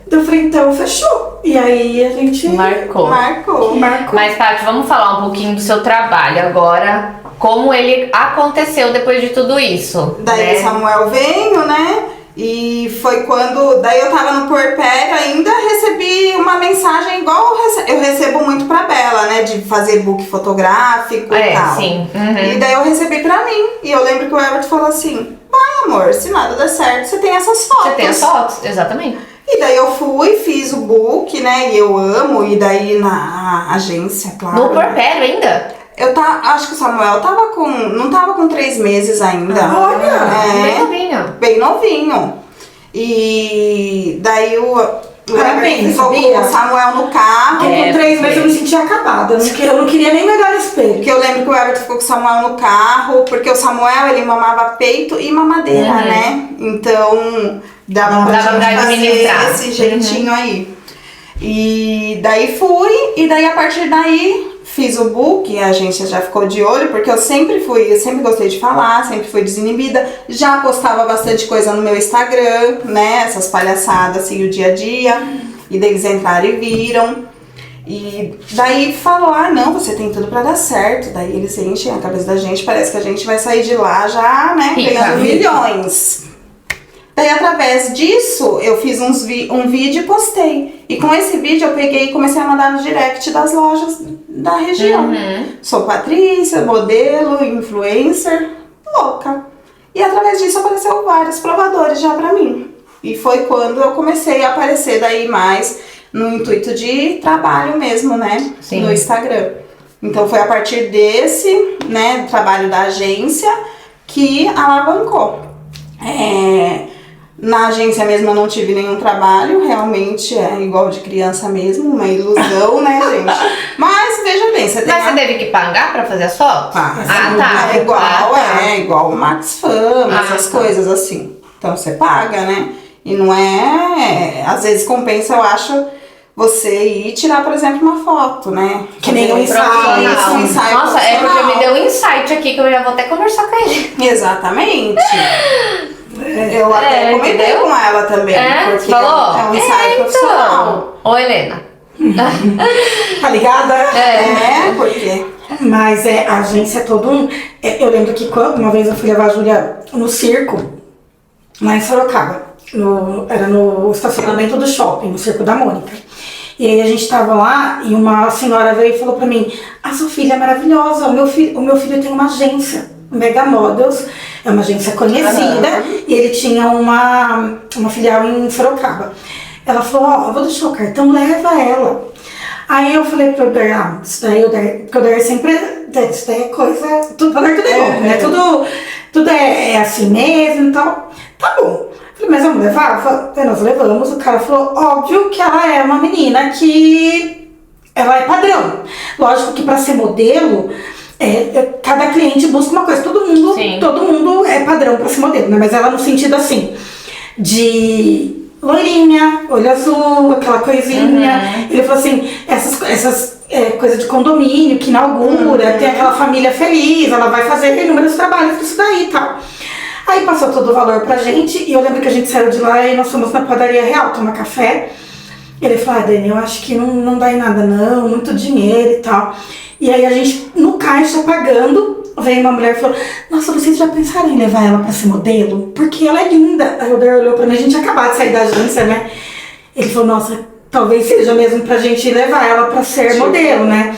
Eu falei, então fechou. E aí a gente Marcou. Marcou. Mas, Paty, vamos falar um pouquinho do seu trabalho agora. Como ele aconteceu depois de tudo isso. Daí o Samuel veio, né? E foi quando... Daí eu tava no puerpério ainda, recebi uma mensagem igual eu recebo muito pra Bela, né? De fazer book fotográfico e tal. Sim. E daí eu recebi pra mim. E eu lembro que o Herbert falou assim, vai amor, se nada der certo, você tem essas fotos. Você tem as fotos, exatamente. E daí eu fui, fiz o book, né? E eu amo. E daí na agência, claro. No puerpério ainda? Acho que o Samuel não tava com 3 meses ainda. Olha! Bem novinho. Bem novinho. E daí o Parabéns, ficou com sabia? o Samuel no carro. com 3 meses eu me sentia acabada. Eu não queria nem me olhar no espelho. Porque eu lembro que o Everton ficou com o Samuel no carro, porque o Samuel, ele mamava peito e mamadeira, né? Então, dava pra gente fazer administrar. esse jeitinho aí. E daí fui, e daí a partir daí fiz o book, a agência já ficou de olho, porque eu sempre gostei de falar, sempre fui desinibida, já postava bastante coisa no meu Instagram, né, essas palhaçadas, assim, o dia a dia, e daí eles entraram e viram, e daí falou, não, você tem tudo pra dar certo, daí eles enchem a cabeça da gente, parece que a gente vai sair de lá já, né, ganhando milhões. Daí, através disso, eu fiz um vídeo e postei. E com esse vídeo, eu peguei e comecei a mandar no direct das lojas da região. Sou Patrícia, modelo, influencer, louca. E através disso, apareceu vários provadores já pra mim. E foi quando eu comecei a aparecer daí mais no intuito de trabalho mesmo, né? Sim. No Instagram. Então, foi a partir desse, né, trabalho da agência que alavancou. Na agência mesmo eu não tive nenhum trabalho, realmente é igual de criança mesmo, uma ilusão, né, gente? Mas veja bem, você tem. Mas você teve que pagar pra fazer as fotos? É igual o Max Fama, essas coisas assim. Então você paga, né? E não é. Às vezes compensa, eu acho, você ir tirar, por exemplo, uma foto, né? Que nem um ensaio. Nossa, é porque me deu um insight aqui que eu já vou até conversar com ele. Exatamente. Eu até comentei entendeu? com ela também, porque falou? é um ensaio profissional. Ô, Helena. Tá ligada? Porque... Mas a agência é todo um... eu lembro que uma vez eu fui levar a Júlia no circo, lá em Sorocaba. Era no estacionamento do shopping, no Circo da Mônica. E aí a gente tava lá e uma senhora veio e falou pra mim: a sua filha é maravilhosa, o meu filho tem uma agência, Mega Models, é uma agência conhecida, e ele tinha uma filial em Sorocaba. Ela falou: eu vou deixar o cartão, leva ela. Aí eu falei pro Odair, isso daí, porque o Odair sempre, isso daí é coisa, tudo é bom, né? Tudo é assim mesmo e tal. Tá bom. Falei: mas vamos levar? Nós levamos. O cara falou: óbvio que ela é uma menina que ela é padrão. Lógico que para ser modelo, cada cliente busca uma coisa. Todo mundo é padrão para ser modelo, né? Mas ela no sentido assim, de loirinha, olho azul, aquela coisinha. Ele falou assim, essas coisas de condomínio que inaugura, tem aquela família feliz, ela vai fazer inúmeros trabalhos disso daí e tal. Aí passou todo o valor pra gente, e eu lembro que a gente saiu de lá e nós fomos na padaria Real tomar café. Ele falou: Dani, eu acho que não dá em nada não, muito dinheiro e tal. E aí a gente, no caixa, pagando, veio uma mulher e falou: nossa, vocês já pensaram em levar ela pra ser modelo? Porque ela é linda. Aí o Odair olhou pra mim, a gente tinha acabado de sair da agência, né? Ele falou: nossa, talvez seja mesmo pra gente levar ela pra ser modelo, né?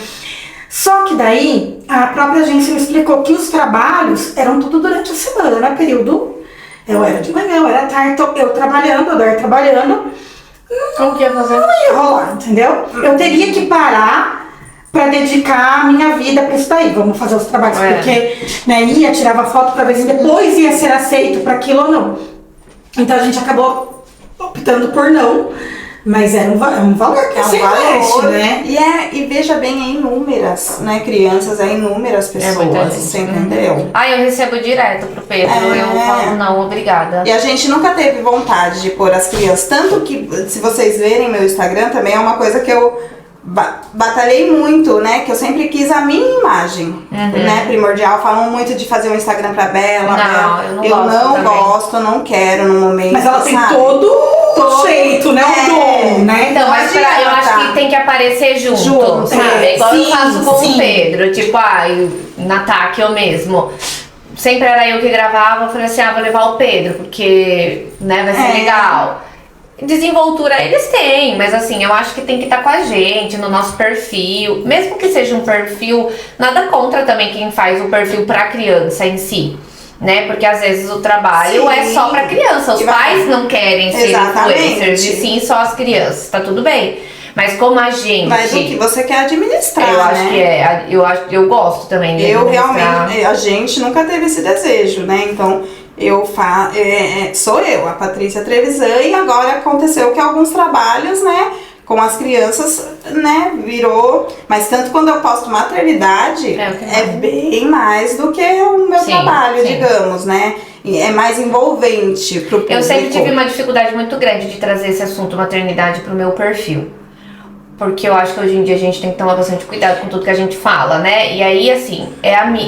Só que daí, a própria agência me explicou que os trabalhos eram tudo durante a semana, período. Eu era de manhã, eu era tarde, eu trabalhando, o Odair trabalhando. Como que ia fazer? Não ia rolar, entendeu? Eu teria que parar pra dedicar a minha vida pra isso daí. Vamos fazer os trabalhos, porque ia, tirava foto pra ver se depois ia ser aceito pra aquilo ou não. Então a gente acabou optando por não. Mas é um valor que você investe, né? E veja bem, é inúmeras, né, crianças, é inúmeras pessoas, você entendeu? Eu recebo direto pro Pedro, eu falo: não, obrigada. E a gente nunca teve vontade de pôr as crianças, tanto que, se vocês verem meu Instagram, também é uma coisa que eu batalhei muito, né, que eu sempre quis a minha imagem, né, primordial. Falam muito de fazer um Instagram pra Bela. Não, eu não gosto, não quero no momento. Mas ela tem todo jeito, né, o dom, né? Então, mas eu acho que tem que aparecer junto, sabe? Igual eu faço com o Pedro, tipo, na TAC eu mesmo. Sempre era eu que gravava, eu falei assim: vou levar o Pedro, porque, né, vai ser legal. Desenvoltura eles têm, mas assim, eu acho que tem que estar com a gente, no nosso perfil. Mesmo que seja um perfil, nada contra também quem faz o perfil pra criança em si, né? Porque às vezes o trabalho é só pra criança. Os pais não querem ser influencers, e sim só as crianças, tá tudo bem. Mas como a gente... Mas o que você quer administrar, eu acho que eu gosto também de administrar. Realmente, a gente nunca teve esse desejo, né? Então... sou eu, a Patrícia Trevisan, e agora aconteceu que alguns trabalhos, né, com as crianças, né, virou, mas tanto quando eu posto maternidade, é bem mais do que o meu trabalho, digamos, né, e é mais envolvente pro público. Eu sempre tive uma dificuldade muito grande de trazer esse assunto maternidade pro meu perfil. Porque eu acho que hoje em dia a gente tem que tomar bastante cuidado com tudo que a gente fala, né, e aí, assim,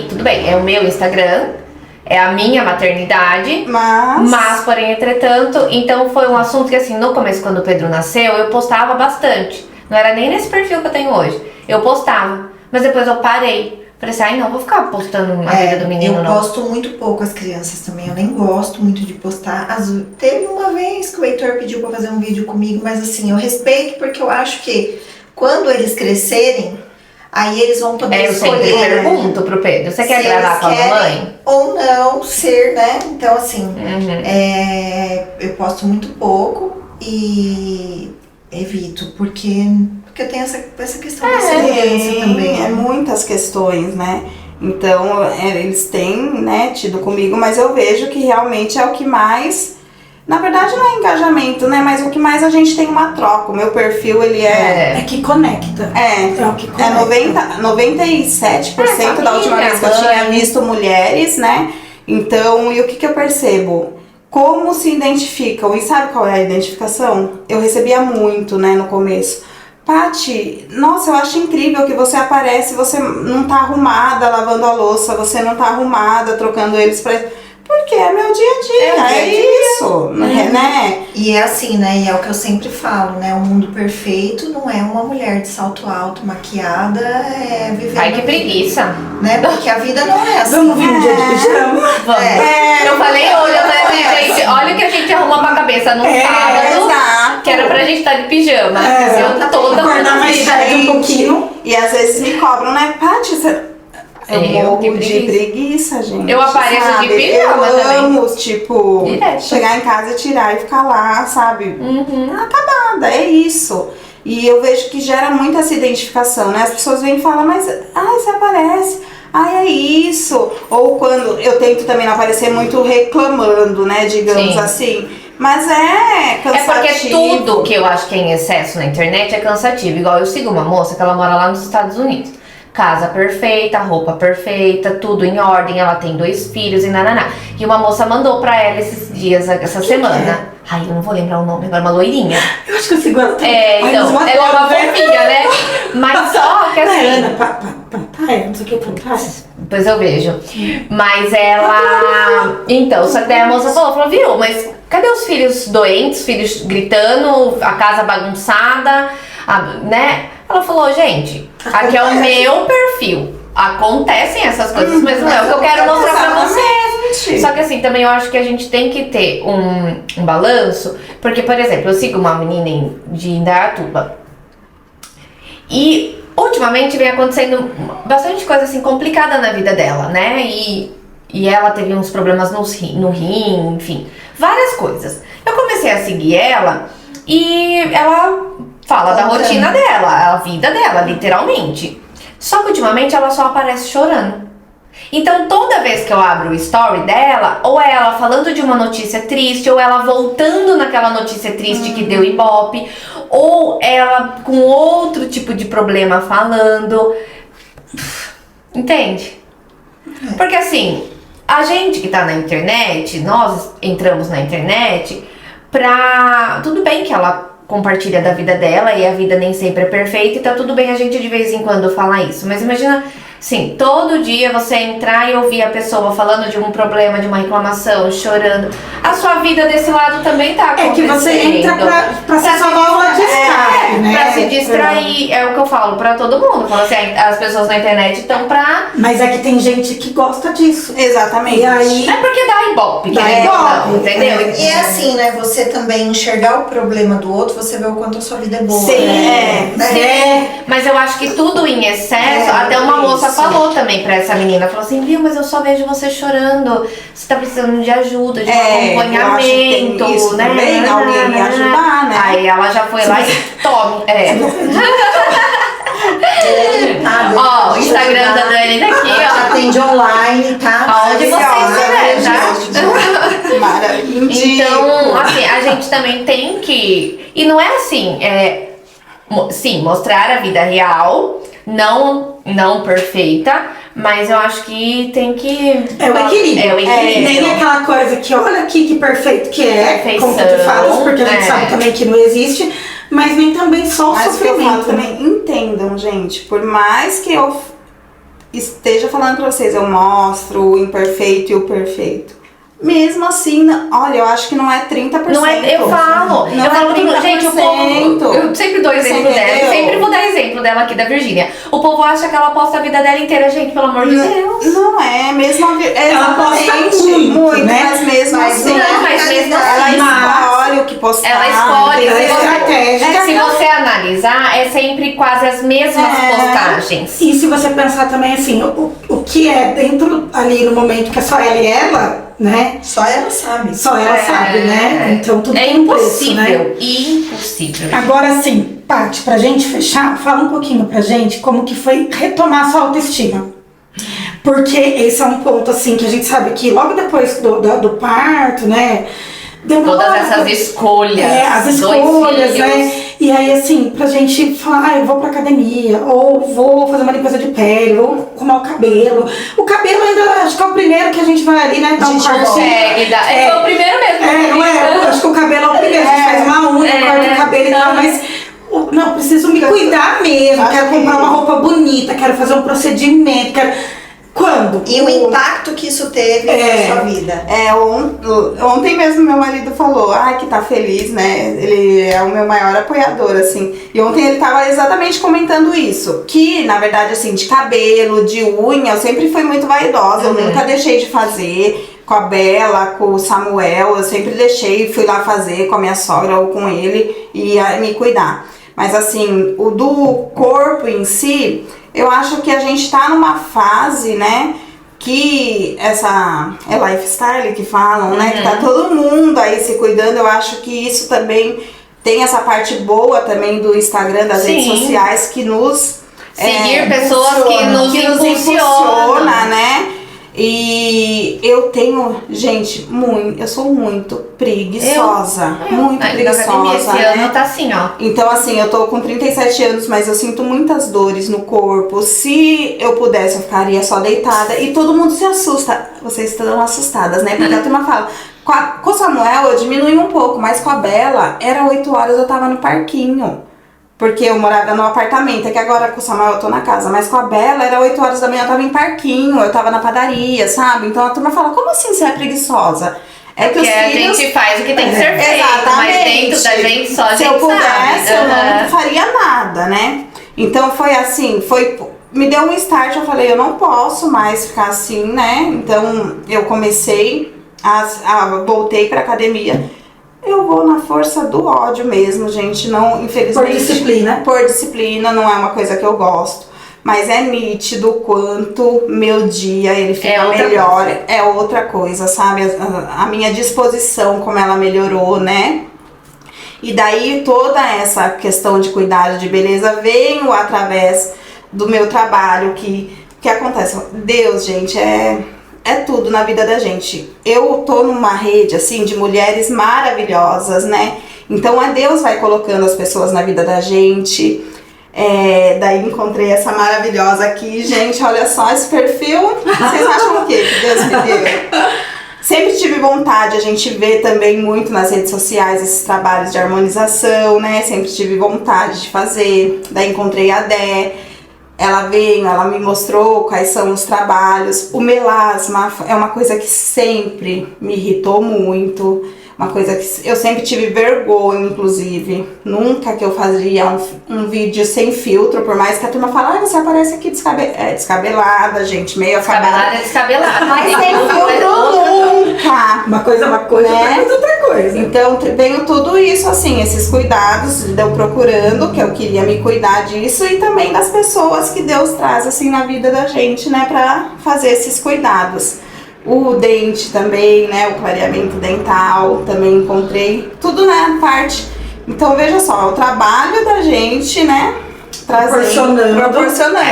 tudo bem, é o meu Instagram, é a minha maternidade, mas porém, entretanto, então foi um assunto que, assim, no começo, quando o Pedro nasceu, eu postava bastante. Não era nem nesse perfil que eu tenho hoje. Eu postava, mas depois eu parei. Falei assim: não vou ficar postando a vida do menino, não. Eu posto muito pouco as crianças também, eu nem gosto muito de postar. Teve uma vez que o Heitor pediu pra fazer um vídeo comigo, mas assim, eu respeito, porque eu acho que quando eles crescerem, aí eles vão poder escolher. Eu sempre pergunto pro Pedro: você quer gravar com a mamãe? Ou não ser, né? Então, assim, eu posto muito pouco e evito, porque eu tenho essa questão da segurança também. Muitas questões, né? Então, eles têm, né, tido comigo, mas eu vejo que realmente é o que mais Na verdade não é engajamento, né? Mas o que mais a gente tem uma troca. O meu perfil, ele É que conecta. É o que conecta. 97% da última vez que eu tinha visto mulheres, né? Então, e o que eu percebo? Como se identificam? E sabe qual é a identificação? Eu recebia muito, né, no começo. Paty, nossa, eu acho incrível que você aparece, você não tá arrumada lavando a louça, você não tá arrumada trocando eles pra... Porque é meu dia a dia, é isso, né? E é assim, né? E é o que eu sempre falo, né? O mundo perfeito não é uma mulher de salto alto, maquiada, vivendo. Ai, que preguiça. Né? Porque a vida não é assim. Vamos vir um dia de pijama. Eu falei hoje, eu falei assim, gente, olha o que a gente arruma pra cabeça no sábado, exato. que era pra gente estar de pijama. Eu toda Acordar mais tarde um pouquinho. E às vezes me cobram, né? Paty, você... Eu morro de preguiça, gente. Eu apareço sabe? de pijama Eu também. amo, tipo, Direto. chegar em casa e tirar e ficar lá, sabe? Acabada, é isso. E eu vejo que gera muito essa identificação, né? As pessoas vêm e falam, mas, você aparece. É isso. Ou quando eu tento também não aparecer muito reclamando, né? Digamos Sim. assim. Mas é cansativo. É porque tudo que eu acho que é em excesso na internet é cansativo. Igual eu sigo uma moça que ela mora lá nos Estados Unidos. Casa perfeita, roupa perfeita, tudo em ordem, ela tem 2 filhos e nananá. E uma moça mandou pra ela esses dias, essa semana. Ai, eu não vou lembrar o nome agora, uma loirinha. Eu acho que eu sigo ela também. Então, ela é uma fofinha, né? Mas só que assim... Ana, não sei o que, Depois eu vejo. Mas ela... Então, só que daí a moça falou, viu, mas cadê os filhos doentes, filhos gritando, a casa bagunçada, né? Ela falou, gente, aqui é o meu perfil. Acontecem essas coisas, mas não é o que eu quero mostrar pra vocês. Só que assim, também eu acho que a gente tem que ter um balanço. Porque, por exemplo, eu sigo uma menina de Indaiatuba. E ultimamente vem acontecendo bastante coisa assim complicada na vida dela, né? E ela teve uns problemas no rim, enfim, várias coisas. Eu comecei a seguir ela e ela fala da rotina dela, a vida dela, literalmente. Só que ultimamente ela só aparece chorando. Então toda vez que eu abro o story dela, ou é ela falando de uma notícia triste, ou ela voltando naquela notícia triste que deu ibope, ou ela com outro tipo de problema falando. Entende? Porque assim, a gente que tá na internet, nós entramos na internet pra... Tudo bem que ela compartilha da vida dela e a vida nem sempre é perfeita, então tudo bem a gente de vez em quando falar isso, mas imagina, sim, todo dia você entrar e ouvir a pessoa falando de um problema, de uma reclamação, chorando, a sua vida desse lado também tá acontecendo. É que você entra pra ser sua válvula de escape, né? Pra se distrair, é o que eu falo pra todo mundo, eu falo assim, as pessoas na internet estão pra... Mas é que tem gente que gosta disso. Exatamente. E aí... É porque dá ibope, Dá querendo ou não, ibope, entendeu? E é assim, né? Você também enxergar o problema do outro, você vê o quanto a sua vida é boa. Sim, né? Mas eu acho que tudo em excesso, até uma moça falou também pra essa menina, falou assim, viu, mas eu só vejo você chorando, você tá precisando de ajuda, de acompanhamento, eu acho que tem isso né? também, alguém me ajudar, né? Aí ela já foi lá e tome. Ó, o Instagram da Dani tá aqui, ó. Atende online, tá? Aonde você estiver, tá? Maravilhoso. Então, assim, a gente também tem que... E não é assim, sim, mostrar a vida real, não perfeita, mas eu acho que tem que... É o equilíbrio. É o equilíbrio. Nem aquela coisa que olha aqui que perfeito que é, Perfeição, como tu falas, porque a gente sabe também que não existe, mas nem também só o Mas o que eu falo sofrimento. também, entendam, gente, por mais que eu esteja falando pra vocês, eu mostro o imperfeito e o perfeito. Mesmo assim, olha, eu acho que não é 30%. Não é, eu falo, Não eu falo é pro mundo, gente, o povo, 30%. eu sempre dou exemplo Você dela, entendeu? sempre vou dar exemplo dela aqui da Virgínia. O povo acha que ela posta a vida dela inteira, gente, pelo amor de Deus. Não é, mesmo Ela posta exatamente, muito, né? mas mesmo assim, não, mas mesmo ela assim, escolhe o que postar. ela escolhe, ela é se você- estratégica. se você analisar, é sempre quase as mesmas postagens. E se você pensar também assim, o que é dentro ali no momento que é só ela e ela, né? Só ela sabe. Só ela sabe, né? Então tudo É tem um preço, né? impossível, impossível. Agora sim, Paty, pra gente fechar, fala um pouquinho pra gente como que foi retomar sua autoestima. Porque esse é um ponto assim que a gente sabe que logo depois do parto, né? demora. Todas essas escolhas. As 2 escolhas, filhos. né? E aí, assim, pra gente falar, eu vou pra academia, ou vou fazer uma limpeza de pele, ou arrumar o cabelo. O cabelo ainda, acho que é o primeiro que a gente vai ali, né? Dar um corte. Consegue dar. Foi o primeiro mesmo. Não é? Eu acho que o cabelo é o primeiro, a gente faz uma unha, corta o cabelo e tal, mas não, preciso me cuidar mesmo, quero comprar uma roupa bonita, quero fazer um procedimento, quero... Quando? E o impacto que isso teve na sua vida. Ontem mesmo meu marido falou, que tá feliz, né? Ele é o meu maior apoiador, assim. E ontem ele tava exatamente comentando isso. Que, na verdade, assim, de cabelo, de unha, eu sempre fui muito vaidosa. Eu nunca deixei de fazer. Com a Bela, com o Samuel, eu sempre deixei, fui lá fazer com a minha sogra ou com ele e me cuidar. Mas assim, o do corpo em si, eu acho que a gente tá numa fase, né, que essa é lifestyle que falam, né, que tá todo mundo aí se cuidando. Eu acho que isso também tem essa parte boa também do Instagram, das redes sociais, que nos seguir pessoas que nos impulsiona, né? E eu tenho, gente, eu sou muito preguiçosa. Muito preguiçosa, esse ano tá assim, ó. Então, assim, eu tô com 37 anos, mas eu sinto muitas dores no corpo. Se eu pudesse, eu ficaria só deitada. E todo mundo se assusta. Vocês estão assustadas, né? Porque a turma fala... Com o Samuel eu diminui um pouco, mas com a Bela, era 8 horas, eu tava no parquinho. Porque eu morava no apartamento, é que agora com o Samuel eu tô na casa, mas com a Bela era 8 horas da manhã, eu tava em parquinho, eu tava na padaria, sabe? Então a turma fala, como assim você é preguiçosa? É que porque os filhos... a gente faz o que tem que ser feito, exatamente. Mas dentro da gente só a gente Se eu pudesse, sabe. eu não faria nada, né? Então foi assim, me deu um start, eu falei, eu não posso mais ficar assim, né? Então eu comecei, voltei pra academia. Eu vou na força do ódio mesmo, gente, não, infelizmente... Por disciplina. Por disciplina, não é uma coisa que eu gosto. Mas é nítido o quanto meu dia ele fica melhor. É outra coisa, sabe? A minha disposição, como ela melhorou, né? E daí toda essa questão de cuidado de beleza veio através do meu trabalho, que acontece. Deus, gente, é tudo na vida da gente. Eu tô numa rede, assim, de mulheres maravilhosas, né? Então, Deus vai colocando as pessoas na vida da gente. Daí encontrei essa maravilhosa aqui. Gente, olha só esse perfil. Vocês acham o quê que Deus me deu? Sempre tive vontade, a gente vê também muito nas redes sociais esses trabalhos de harmonização, né? Sempre tive vontade de fazer. Daí encontrei a Dé. Ela veio, ela me mostrou quais são os trabalhos. O melasma é uma coisa que sempre me irritou muito. Uma coisa que eu sempre tive vergonha, inclusive. Nunca que eu fazia um vídeo sem filtro, por mais que a turma fale, você aparece aqui descabelada, gente, meio acabada. Descabelada. Mas sem filtro nunca. Uma coisa, né? outra coisa. Então, tenho tudo isso, assim, esses cuidados de eu procurando, que eu queria me cuidar disso, e também das pessoas que Deus traz, assim, na vida da gente, né, pra fazer esses cuidados. O dente também, né, o clareamento dental, também encontrei, tudo na parte. Então, veja só, o trabalho da gente, né, proporcionando.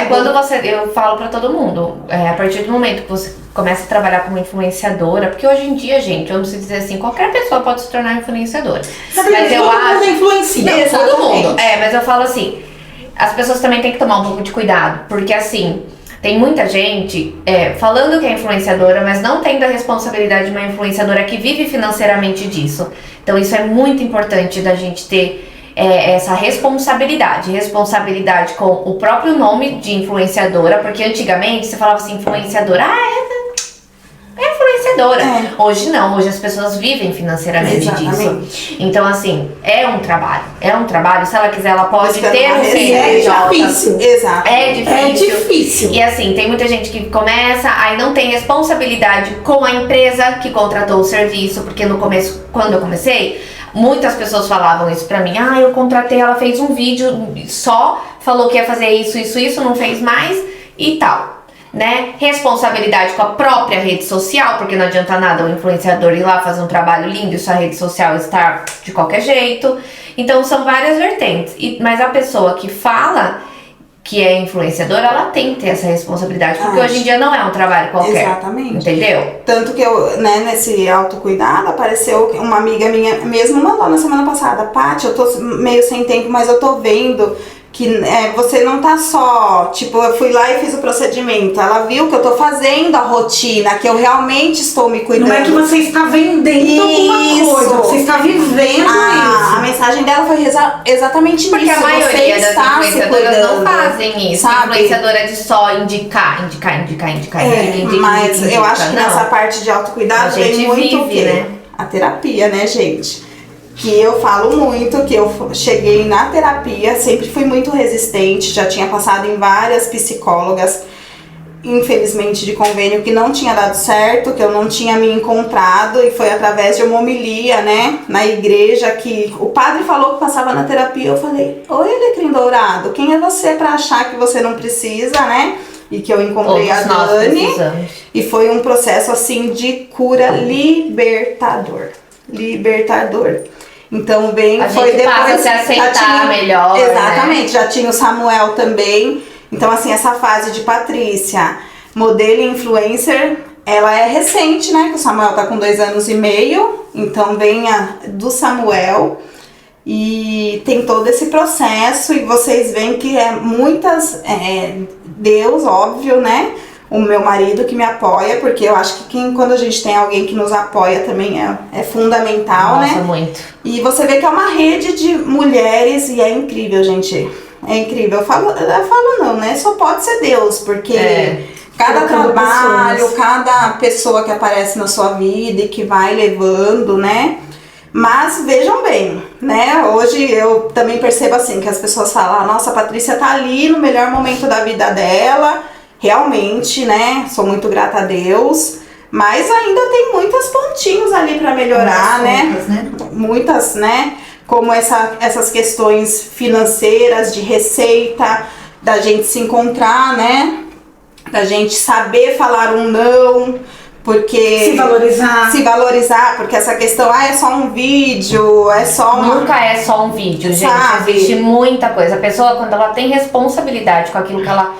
Quando eu falo pra todo mundo, a partir do momento que você começa a trabalhar como influenciadora, porque hoje em dia, gente, eu não sei dizer assim, qualquer pessoa pode se tornar influenciadora. Mas eu acho... influencia. Todo mundo. Mas eu falo assim, as pessoas também têm que tomar um pouco de cuidado, porque assim... Tem muita gente falando que é influenciadora, mas não tendo a responsabilidade de uma influenciadora que vive financeiramente disso. Então isso é muito importante da gente ter essa responsabilidade. Responsabilidade com o próprio nome de influenciadora, porque antigamente você falava assim, influenciadora, é influenciadora. Hoje não, hoje as pessoas vivem financeiramente disso. Então assim, é um trabalho, se ela quiser ela pode ter um CNPJ. Difícil. Exato. É difícil. E assim, tem muita gente que começa, aí não tem responsabilidade com a empresa que contratou o serviço, porque no começo, quando eu comecei, muitas pessoas falavam isso pra mim, eu contratei, ela fez um vídeo só, falou que ia fazer isso, não fez mais e tal. Né? Responsabilidade com a própria rede social, porque não adianta nada o influenciador ir lá fazer um trabalho lindo e sua rede social estar de qualquer jeito. Então são várias vertentes. Mas a pessoa que fala que é influenciadora, ela tem que ter essa responsabilidade, porque hoje em dia não é um trabalho qualquer. Exatamente. Entendeu? Tanto que eu, né, nesse autocuidado, apareceu uma amiga minha mesmo mandou na semana passada: Paty, eu tô meio sem tempo, mas eu tô vendo que você não tá só, tipo, eu fui lá e fiz o procedimento. Ela viu que eu tô fazendo a rotina, que eu realmente estou me cuidando. Não é que você está vendendo alguma coisa, você está vivendo isso. A mensagem dela foi exatamente Porque isso. a maioria das influenciadoras não fazem isso. Sabe? Influenciadora é de só indicar. Mas eu acho que nessa parte de A autocuidado gente tem muito o vive, quê? né? A terapia, né, gente? Que eu falo muito, que eu cheguei na terapia, sempre fui muito resistente, já tinha passado em várias psicólogas, infelizmente de convênio, que não tinha dado certo, que eu não tinha me encontrado, e foi através de uma homilia, né, na igreja, que o padre falou que passava na terapia. Eu falei: oi, Alecrim Dourado, quem é você pra achar que você não precisa, né? E que eu encontrei Todos a nós Dani, precisamos. e foi um processo assim de cura libertador. Então, bem, A foi gente depois. passa a se aceitar melhor, Exatamente, já tinha o Samuel também. Então, assim, essa fase de Patrícia, modelo e influencer, ela é recente, né? Que o Samuel tá com 2 anos e meio. Então, vem do Samuel. E tem todo esse processo. E vocês veem que Deus, óbvio, né? O meu marido que me apoia, porque eu acho que quando a gente tem alguém que nos apoia também é fundamental, Nossa, né? muito. E você vê que é uma rede de mulheres e é incrível, gente. É incrível. Eu falo não, né? Só pode ser Deus, porque cada trabalho, cada pessoa que aparece na sua vida e que vai levando, né? Mas vejam bem, né? Hoje eu também percebo assim, que as pessoas falam: nossa, a Patrícia tá ali no melhor momento da vida dela. Realmente, né? Sou muito grata a Deus. Mas ainda tem muitos pontinhos ali para melhorar, né? Muitas, né? Como essas questões financeiras, de receita, da gente se encontrar, né? Da gente saber falar um não. Porque se valorizar, porque essa questão, é só um vídeo, é só uma... Nunca é só um vídeo, gente. Sabe? Existe muita coisa. A pessoa, quando ela tem responsabilidade com aquilo que ela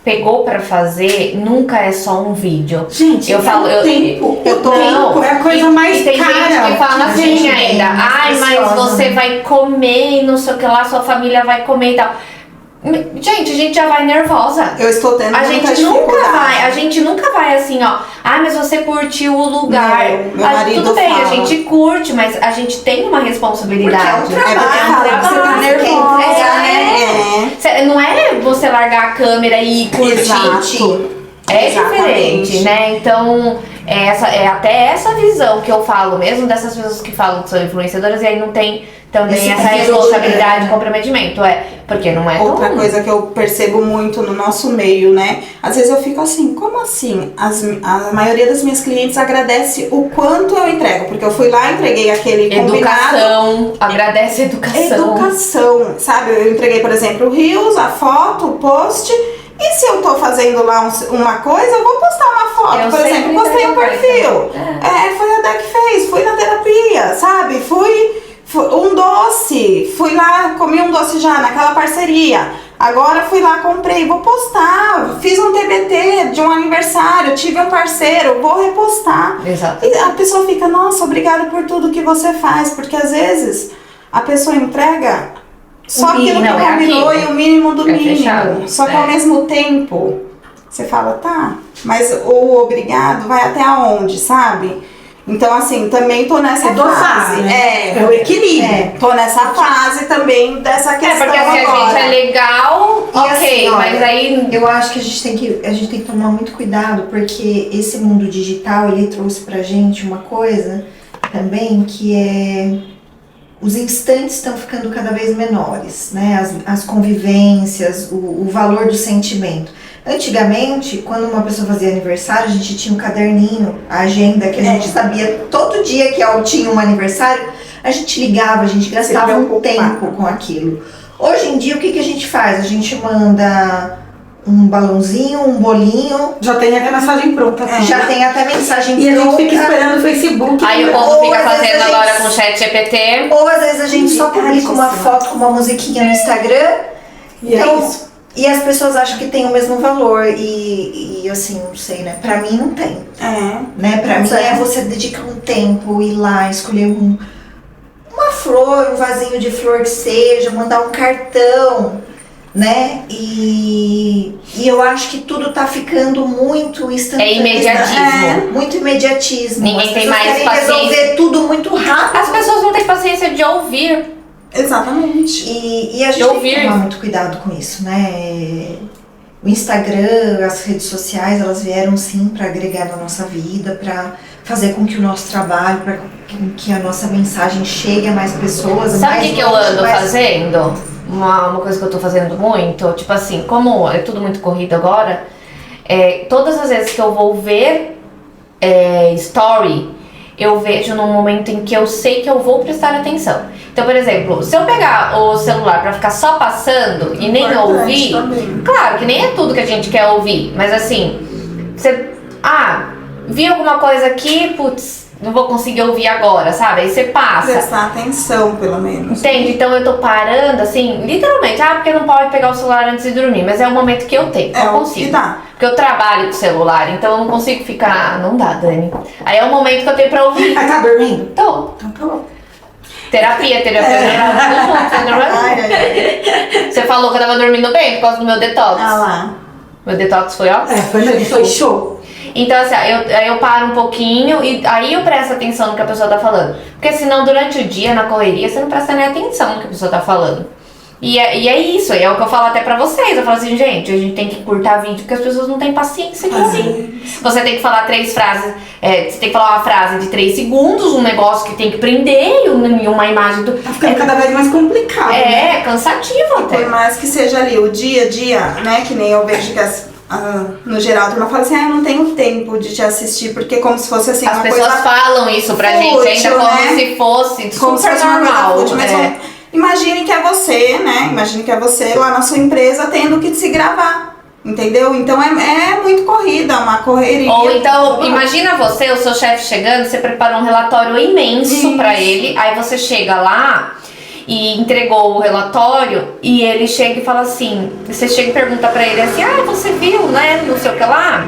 pegou pra fazer, nunca é só um vídeo. Gente, eu falo, tempo não, é a coisa mais e tem cara. gente que fala assim gente ainda: bem mais ai, mas preciosa, você né? vai comer e não sei o que lá, sua família vai comer e tal. Gente, a gente já vai nervosa. Eu estou tendo A muita gente dificuldade. nunca vai assim, ó. Ah, mas você curtiu o lugar. Não, meu marido tudo bem, fala. a gente curte, mas a gente tem uma responsabilidade. Porque é um Porque trabalho, você tá nervosa, né? Não é você largar a câmera e curtir. Exato. É Exatamente. diferente, né? Então, até essa visão que eu falo, mesmo dessas pessoas que falam que são influenciadoras, e aí não tem também Esse essa comprometimento, responsabilidade, comprometimento. Porque não é Outra tão... coisa que eu percebo muito no nosso meio, né? Às vezes eu fico assim: como assim? A maioria das minhas clientes agradece o quanto eu entrego, porque eu fui lá, entreguei aquele combinado. Educação, agradece a educação. Educação, sabe? Eu entreguei, por exemplo, o Reels, a foto, o post. E se eu tô fazendo lá uma coisa, eu vou postar uma foto. Eu Por exemplo, sempre postei um entrego perfil. Foi a Dé que fez, fui na terapia, sabe? Fui um doce, fui lá, comi um doce já naquela parceria. Agora fui lá, comprei, vou postar. Fiz um TBT de um aniversário, tive um parceiro, vou repostar. Exato. E a pessoa fica: nossa, obrigada por tudo que você faz. Porque às vezes a pessoa entrega só aquilo que combinou e o mínimo do mínimo. Fechado. Só que ao mesmo tempo você fala: tá, mas o obrigado vai até aonde, sabe? Então, assim, também tô nessa fase. Né? É o equilíbrio. Tô nessa fase também dessa questão. Porque assim, agora. a gente é legal, E ok, assim, olha, mas aí... eu acho que a gente tem que tomar muito cuidado, porque esse mundo digital, ele trouxe pra gente uma coisa também, que é... os instantes estão ficando cada vez menores, né? As convivências, o valor do sentimento. Antigamente, quando uma pessoa fazia aniversário, a gente tinha um caderninho, a agenda, que a gente sabia todo dia que tinha um aniversário, a gente ligava, a gente gastava um tempo com aquilo. Hoje em dia, o que a gente faz? A gente manda um balãozinho, um bolinho. Já tem até mensagem pronta. Já tem até mensagem E a pronta. gente fica esperando o Facebook. Aí o povo Ou fica às vezes fazendo a gente- agora com o chat GPT. Ou às vezes a gente só publica uma foto com uma musiquinha no Instagram. E Então, é isso. E as pessoas acham que tem o mesmo valor e assim, não sei, né? Pra mim não tem. Né? Pra mim é você dedicar um tempo, ir lá, escolher uma flor, um vasinho de flor que seja, mandar um cartão, né? E eu acho que tudo tá ficando muito instantâneo. É imediatismo. Muito imediatismo. Ninguém tem pessoas mais querem paciência. resolver tudo muito rápido. As pessoas não têm paciência de ouvir. Exatamente. E a gente tem que tomar muito cuidado com isso, né? O Instagram, as redes sociais, elas vieram sim para agregar na nossa vida, para fazer com que o nosso trabalho, para que a nossa mensagem chegue a mais pessoas. Sabe o que eu ando fazendo? Uma coisa que eu tô fazendo muito, tipo assim, como é tudo muito corrido agora, todas as vezes que eu vou ver story, eu vejo num momento em que eu sei que eu vou prestar atenção. Então, por exemplo, se eu pegar o celular pra ficar só passando e nem ouvir, claro que nem é tudo que a gente quer ouvir, mas assim, você, vi alguma coisa aqui, putz, não vou conseguir ouvir agora, sabe? Aí você passa. Prestar atenção, pelo menos. Entende? Então eu tô parando, assim, literalmente, porque não pode pegar o celular antes de dormir, mas é o momento que eu tenho, eu consigo. Que dá. Porque eu trabalho com o celular, então eu não consigo ficar, não dá, Dani. Aí é o momento que eu tenho pra ouvir. Tá dormindo? Tô. Então tá bom. Terapia. Você falou que eu tava dormindo bem por causa do meu detox. Lá. Meu detox foi ó. Foi show. Então assim, aí eu paro um pouquinho e aí eu presto atenção no que a pessoa tá falando. Porque senão durante o dia, na correria, você não presta nem atenção no que a pessoa tá falando. E é isso, é o que eu falo até pra vocês. Eu falo assim, gente, a gente tem que curtar vídeo porque as pessoas não têm paciência de ouvir. Você tem que falar 3 frases, você tem que falar uma frase de 3 segundos, um negócio que tem que prender e uma imagem do... Tá ficando cada vez mais complicado. É cansativo até. Por mais que seja ali o dia a dia, né, que nem eu vejo que no geral a turma fala assim, eu não tenho tempo de te assistir, porque como se fosse assim, as uma pessoas coisa falam isso pra fútil, gente, ainda como né? se fosse como se super fosse uma coisa normal. fútil, mas imagine que é você, né? Imagine que é você lá na sua empresa tendo que se gravar. Entendeu? Então é muito corrida, uma correria. Ou então, imagina você, o seu chefe chegando, você preparou um relatório imenso pra ele, aí você chega lá e entregou o relatório e ele chega e fala assim, você chega e pergunta pra ele assim, você viu, né, não sei o que lá?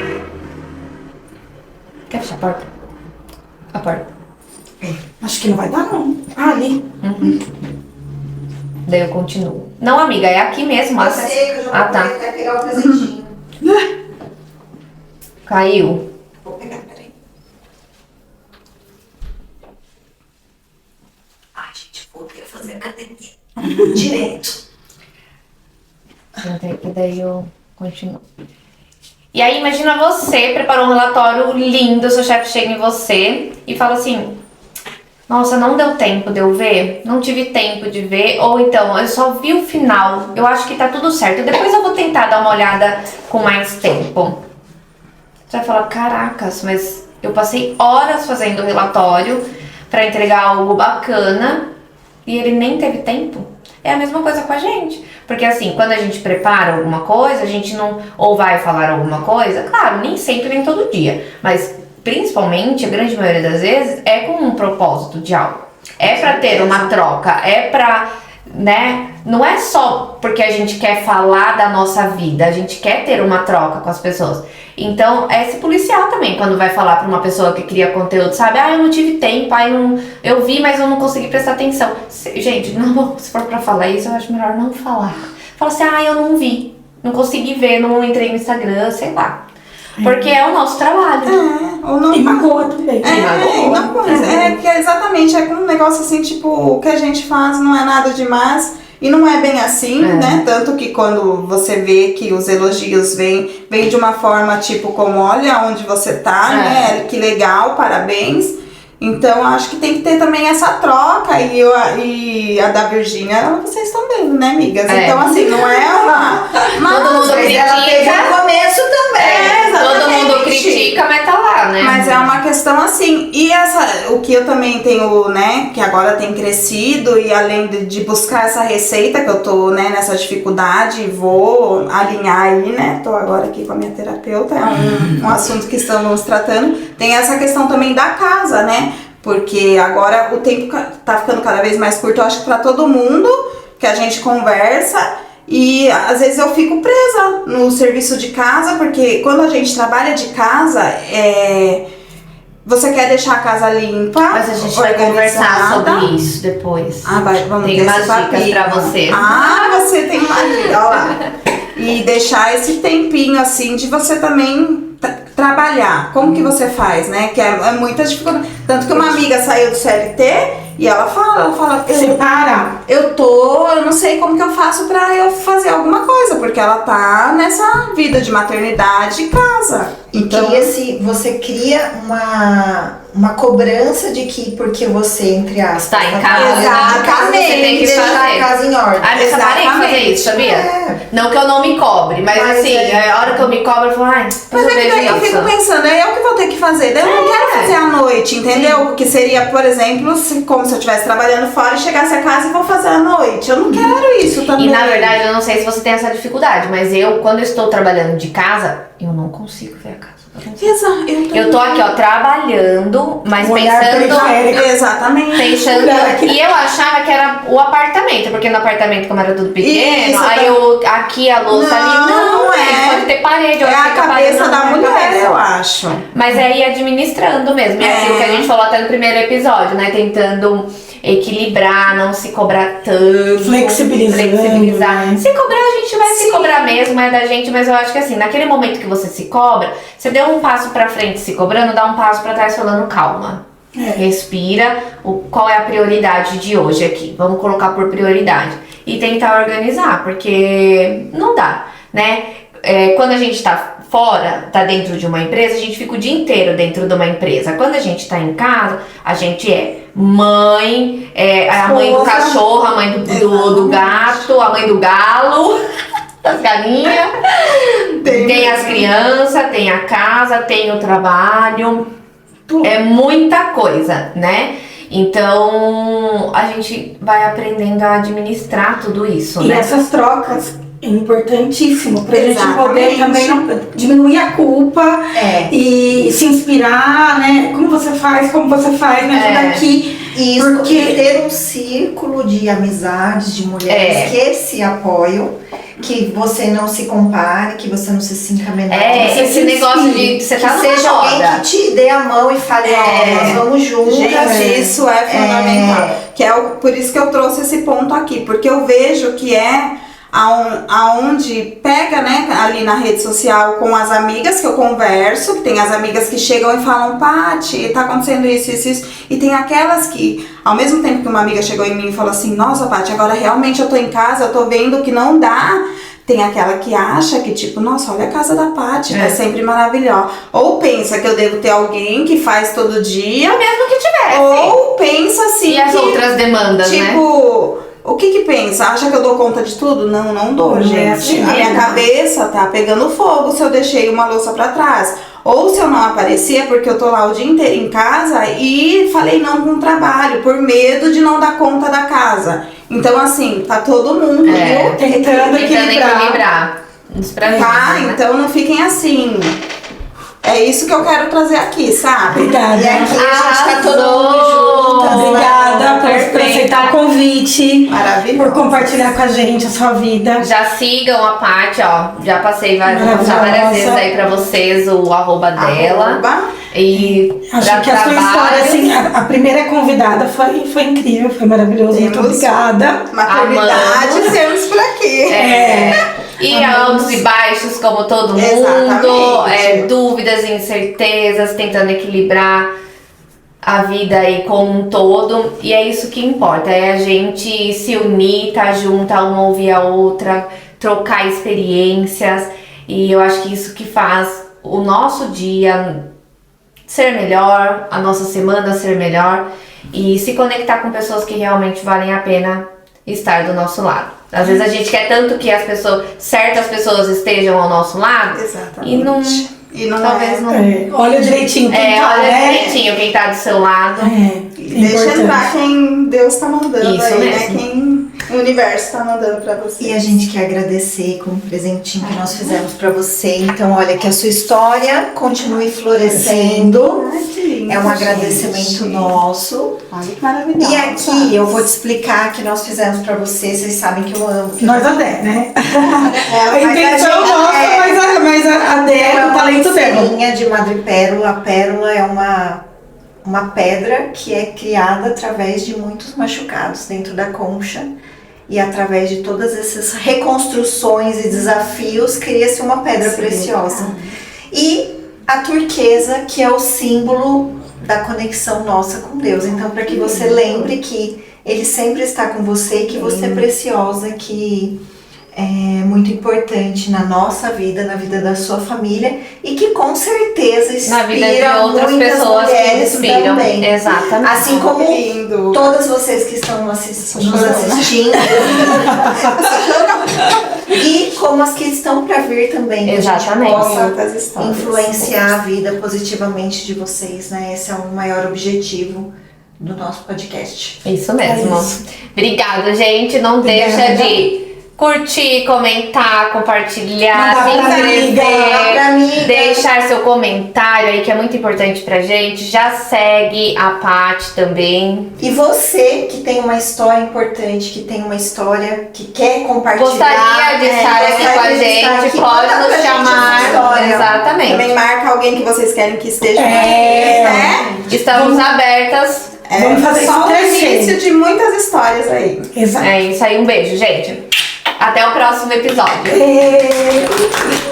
Quer fechar a porta? A porta. Acho que não vai dar, não. Ali. Daí eu continuo. Não, amiga, é aqui mesmo. Eu sei que eu já vou tá. pegar o presentinho. Caiu. Vou pegar, peraí. Gente, vou ter que fazer academia. Direito. Que daí eu continuo. E aí, imagina você preparou um relatório lindo, seu chefe chega em você e fala assim, nossa, não deu tempo de eu ver, não tive tempo de ver, ou então, eu só vi o final, eu acho que tá tudo certo, depois eu vou tentar dar uma olhada com mais tempo. Você vai falar, caracas, mas eu passei horas fazendo o relatório pra entregar algo bacana e ele nem teve tempo. É a mesma coisa com a gente. Porque assim, quando a gente prepara alguma coisa, a gente não... Ou vai falar alguma coisa, claro, nem sempre, nem todo dia. Mas, principalmente, a grande maioria das vezes, é com um propósito de algo. É pra ter uma troca, é pra... né? Não é só porque a gente quer falar da nossa vida, a gente quer ter uma troca com as pessoas. Então, é se policiar também quando vai falar pra uma pessoa que cria conteúdo, sabe? Eu não tive tempo, eu vi, mas eu não consegui prestar atenção. Gente, não, se for pra falar isso, eu acho melhor não falar. Fala assim, eu não vi, não consegui ver, não entrei no Instagram, sei lá. Porque é o nosso trabalho. Ou não. E magoa também. Porque exatamente, é um negócio assim, tipo, o que a gente faz não é nada demais. E não é bem assim, né? Tanto que quando você vê que os elogios vêm de uma forma tipo como, olha onde você tá, né? Que legal, parabéns. Então, acho que tem que ter também essa troca. E a da Virgínia, vocês estão vendo, né, amigas? Então, assim, não é uma... Todo mundo critica. Ela teve no começo também. Todo mundo critica, mas tá lá, né? Mas é uma questão assim, e o que eu também tenho, né, que agora tem crescido, e além de buscar essa receita, que eu tô, né, nessa dificuldade, vou alinhar aí, né, tô agora aqui com a minha terapeuta, é um assunto que estamos tratando, tem essa questão também da casa, né, porque agora o tempo tá ficando cada vez mais curto, eu acho que pra todo mundo, que a gente conversa. E às vezes eu fico presa no serviço de casa, porque quando a gente trabalha de casa, você quer deixar a casa limpa, Mas a gente vai conversar sobre isso depois. Vamos Tem ter umas esse dicas papinho. pra você. Você tem uma dica, ó lá. E deixar esse tempinho assim de você também trabalhar. Como que você faz, né? Que é muita dificuldade. Tanto que uma amiga saiu do CLT e ela fala, Separa. eu não sei como que eu faço pra eu fazer alguma coisa, porque ela tá nessa vida de maternidade e casa. Então, você cria uma cobrança de que porque você, entre aspas, Está em casa, exatamente, você tem que deixar fazer. a casa em ordem. Ai, mas eu parei de fazer isso, sabia? Não que eu não me cobre, mas assim, a hora que eu me cobro, eu falo, Mas é que daí eu fico pensando, é eu que vou ter que fazer, daí eu não quero fazer à noite, entendeu? Que seria, por exemplo, como se eu estivesse trabalhando fora e chegasse a casa e vou fazer à noite. Eu não quero isso também. E na verdade, eu não sei se você tem essa dificuldade, mas quando eu estou trabalhando de casa, eu não consigo ver a casa. Exato. Eu tô aqui, ó, trabalhando, mas Olhar periférico. Exatamente. pensando. E eu achava que era o apartamento, porque no apartamento, como era tudo pequeno, Isso, aí aqui a louça ali. Não, pode ter parede. É a cabeça da mulher, cabeça. eu acho. Mas é ir administrando mesmo. É aquilo que a gente falou até no primeiro episódio, né? Tentando equilibrar, não se cobrar tanto. Flexibilizar. Se cobrar, a gente vai se cobrar mesmo, é da gente, mas eu acho que assim, naquele momento que você se cobra, você deu um passo pra frente se cobrando, dá um passo pra trás falando calma. Respira, qual é a prioridade de hoje aqui? Vamos colocar por prioridade. E tentar organizar, porque não dá, né? Quando a gente tá fora, tá dentro de uma empresa, a gente fica o dia inteiro dentro de uma empresa. Quando a gente tá em casa, a gente é mãe, a mãe do cachorro, a mãe do gato, a mãe do galo, das galinhas, tem as crianças, tem a casa, tem o trabalho, é muita coisa, né? Então a gente vai aprendendo a administrar tudo isso, E né? essas trocas é importantíssimo pra Exatamente. gente poder também diminuir a culpa e se inspirar, né? Como você faz, me ajuda aqui. E Porque ter um círculo de amizades, de mulheres que se apoiam, que você não se compare, que você não se sinta menor. que você Esse se negócio inspire, de você que tá numa seja alguém roda. que te dê a mão e fale, nós vamos juntas. Gente, isso é fundamental. Que por isso que eu trouxe esse ponto aqui, porque eu vejo que aonde pega, né, ali na rede social com as amigas que eu converso, que tem as amigas que chegam e falam, Paty, tá acontecendo isso, e tem aquelas que, ao mesmo tempo que uma amiga chegou em mim e falou assim, nossa, Paty, agora realmente eu tô em casa, eu tô vendo que não dá. Tem aquela que acha que, tipo, nossa, olha a casa da Paty, é sempre maravilhosa. Ou pensa que eu devo ter alguém que faz todo dia. Mesmo que tivesse. Ou pensa assim E as outras demandas, né? tipo, o que pensa? Acha que eu dou conta de tudo? Não dou, Não é gente. assim A minha mesmo. cabeça tá pegando fogo se eu deixei uma louça pra trás. Ou se eu não aparecer porque eu tô lá o dia inteiro em casa e falei não com o trabalho, por medo de não dar conta da casa. Então, assim, tá todo mundo viu? tentando equilibrar. Tá? Então não fiquem assim. É isso que eu quero trazer aqui, sabe? Obrigada. E aqui a gente tá todo mundo juntas. Obrigada por Perfeita. aceitar o convite. Maravilhoso. Por compartilhar com a gente a sua vida. Já sigam a Paty, ó. Já passei várias Maravilhosa. vezes aí pra vocês o arroba dela. Arroba. E Acho pra que a sua história, trabalho, assim, a primeira convidada foi incrível, foi maravilhoso. Muito Temos obrigada. Maternidade Amamos. temos por aqui. E altos e baixos, como todo mundo. Exatamente. Dúvidas e incertezas, tentando equilibrar a vida aí como um todo. E é isso que importa, é a gente se unir, tá junta, uma ouvir a outra, trocar experiências. E eu acho que isso que faz o nosso dia ser melhor, a nossa semana ser melhor. E se conectar com pessoas que realmente valem a pena estar do nosso lado. Às vezes a gente quer tanto que certas pessoas estejam ao nosso lado. Exatamente. E não talvez não. Olha direitinho quem tá, Olha né? direitinho quem tá do seu lado. Deixa importante. entrar quem Deus tá mandando Isso aí, mesmo. né? Quem o universo tá mandando pra você. E a gente quer agradecer com o presentinho que nós fizemos pra você. Então, olha, que a sua história continue florescendo. Ai, que lindo. lindo. É um gente. agradecimento nosso. Olha que maravilhoso. E aqui eu vou te explicar que nós fizemos pra vocês sabem que eu amo. Nós até, né? Ela A faz intenção gente nossa, até- mas a Dé é o talento dela. pulseirinha de madrepérola. A pérola é uma pedra que é criada através de muitos machucados dentro da concha. E através de todas essas reconstruções e desafios, cria-se uma pedra preciosa. E a turquesa, que é o símbolo da conexão nossa com Deus. Então, para que você lembre que Ele sempre está com você e que você é preciosa, que é muito importante na nossa vida, na vida da sua família e que com certeza inspira Na vida de outras muitas pessoas que mulheres inspiram. também. Exatamente. Assim como Que lindo. todas vocês que estão nos assistindo e como as que estão para vir também, que a gente Exatamente. possa Muitas histórias. influenciar a vida positivamente de vocês, né? Esse é o maior objetivo do nosso podcast. Isso mesmo. É isso. Obrigada, gente. Não deixa de curtir, comentar, compartilhar, Mandar se pra amiga, mandar pra amiga. deixar seu comentário aí, que é muito importante pra gente. Já segue a Paty também. E você que tem uma história importante, que tem uma história que quer compartilhar, Gostaria de estar aqui com a gostaria de estar gente, aqui, pode conta pra nos gente essa chamar. história. Exatamente. Também marca alguém que vocês querem que esteja É. né? Estamos abertas. Vamos fazer Só isso o crescer. início de muitas histórias aí. Exato. É isso aí. Um beijo, gente. Até o próximo episódio. É.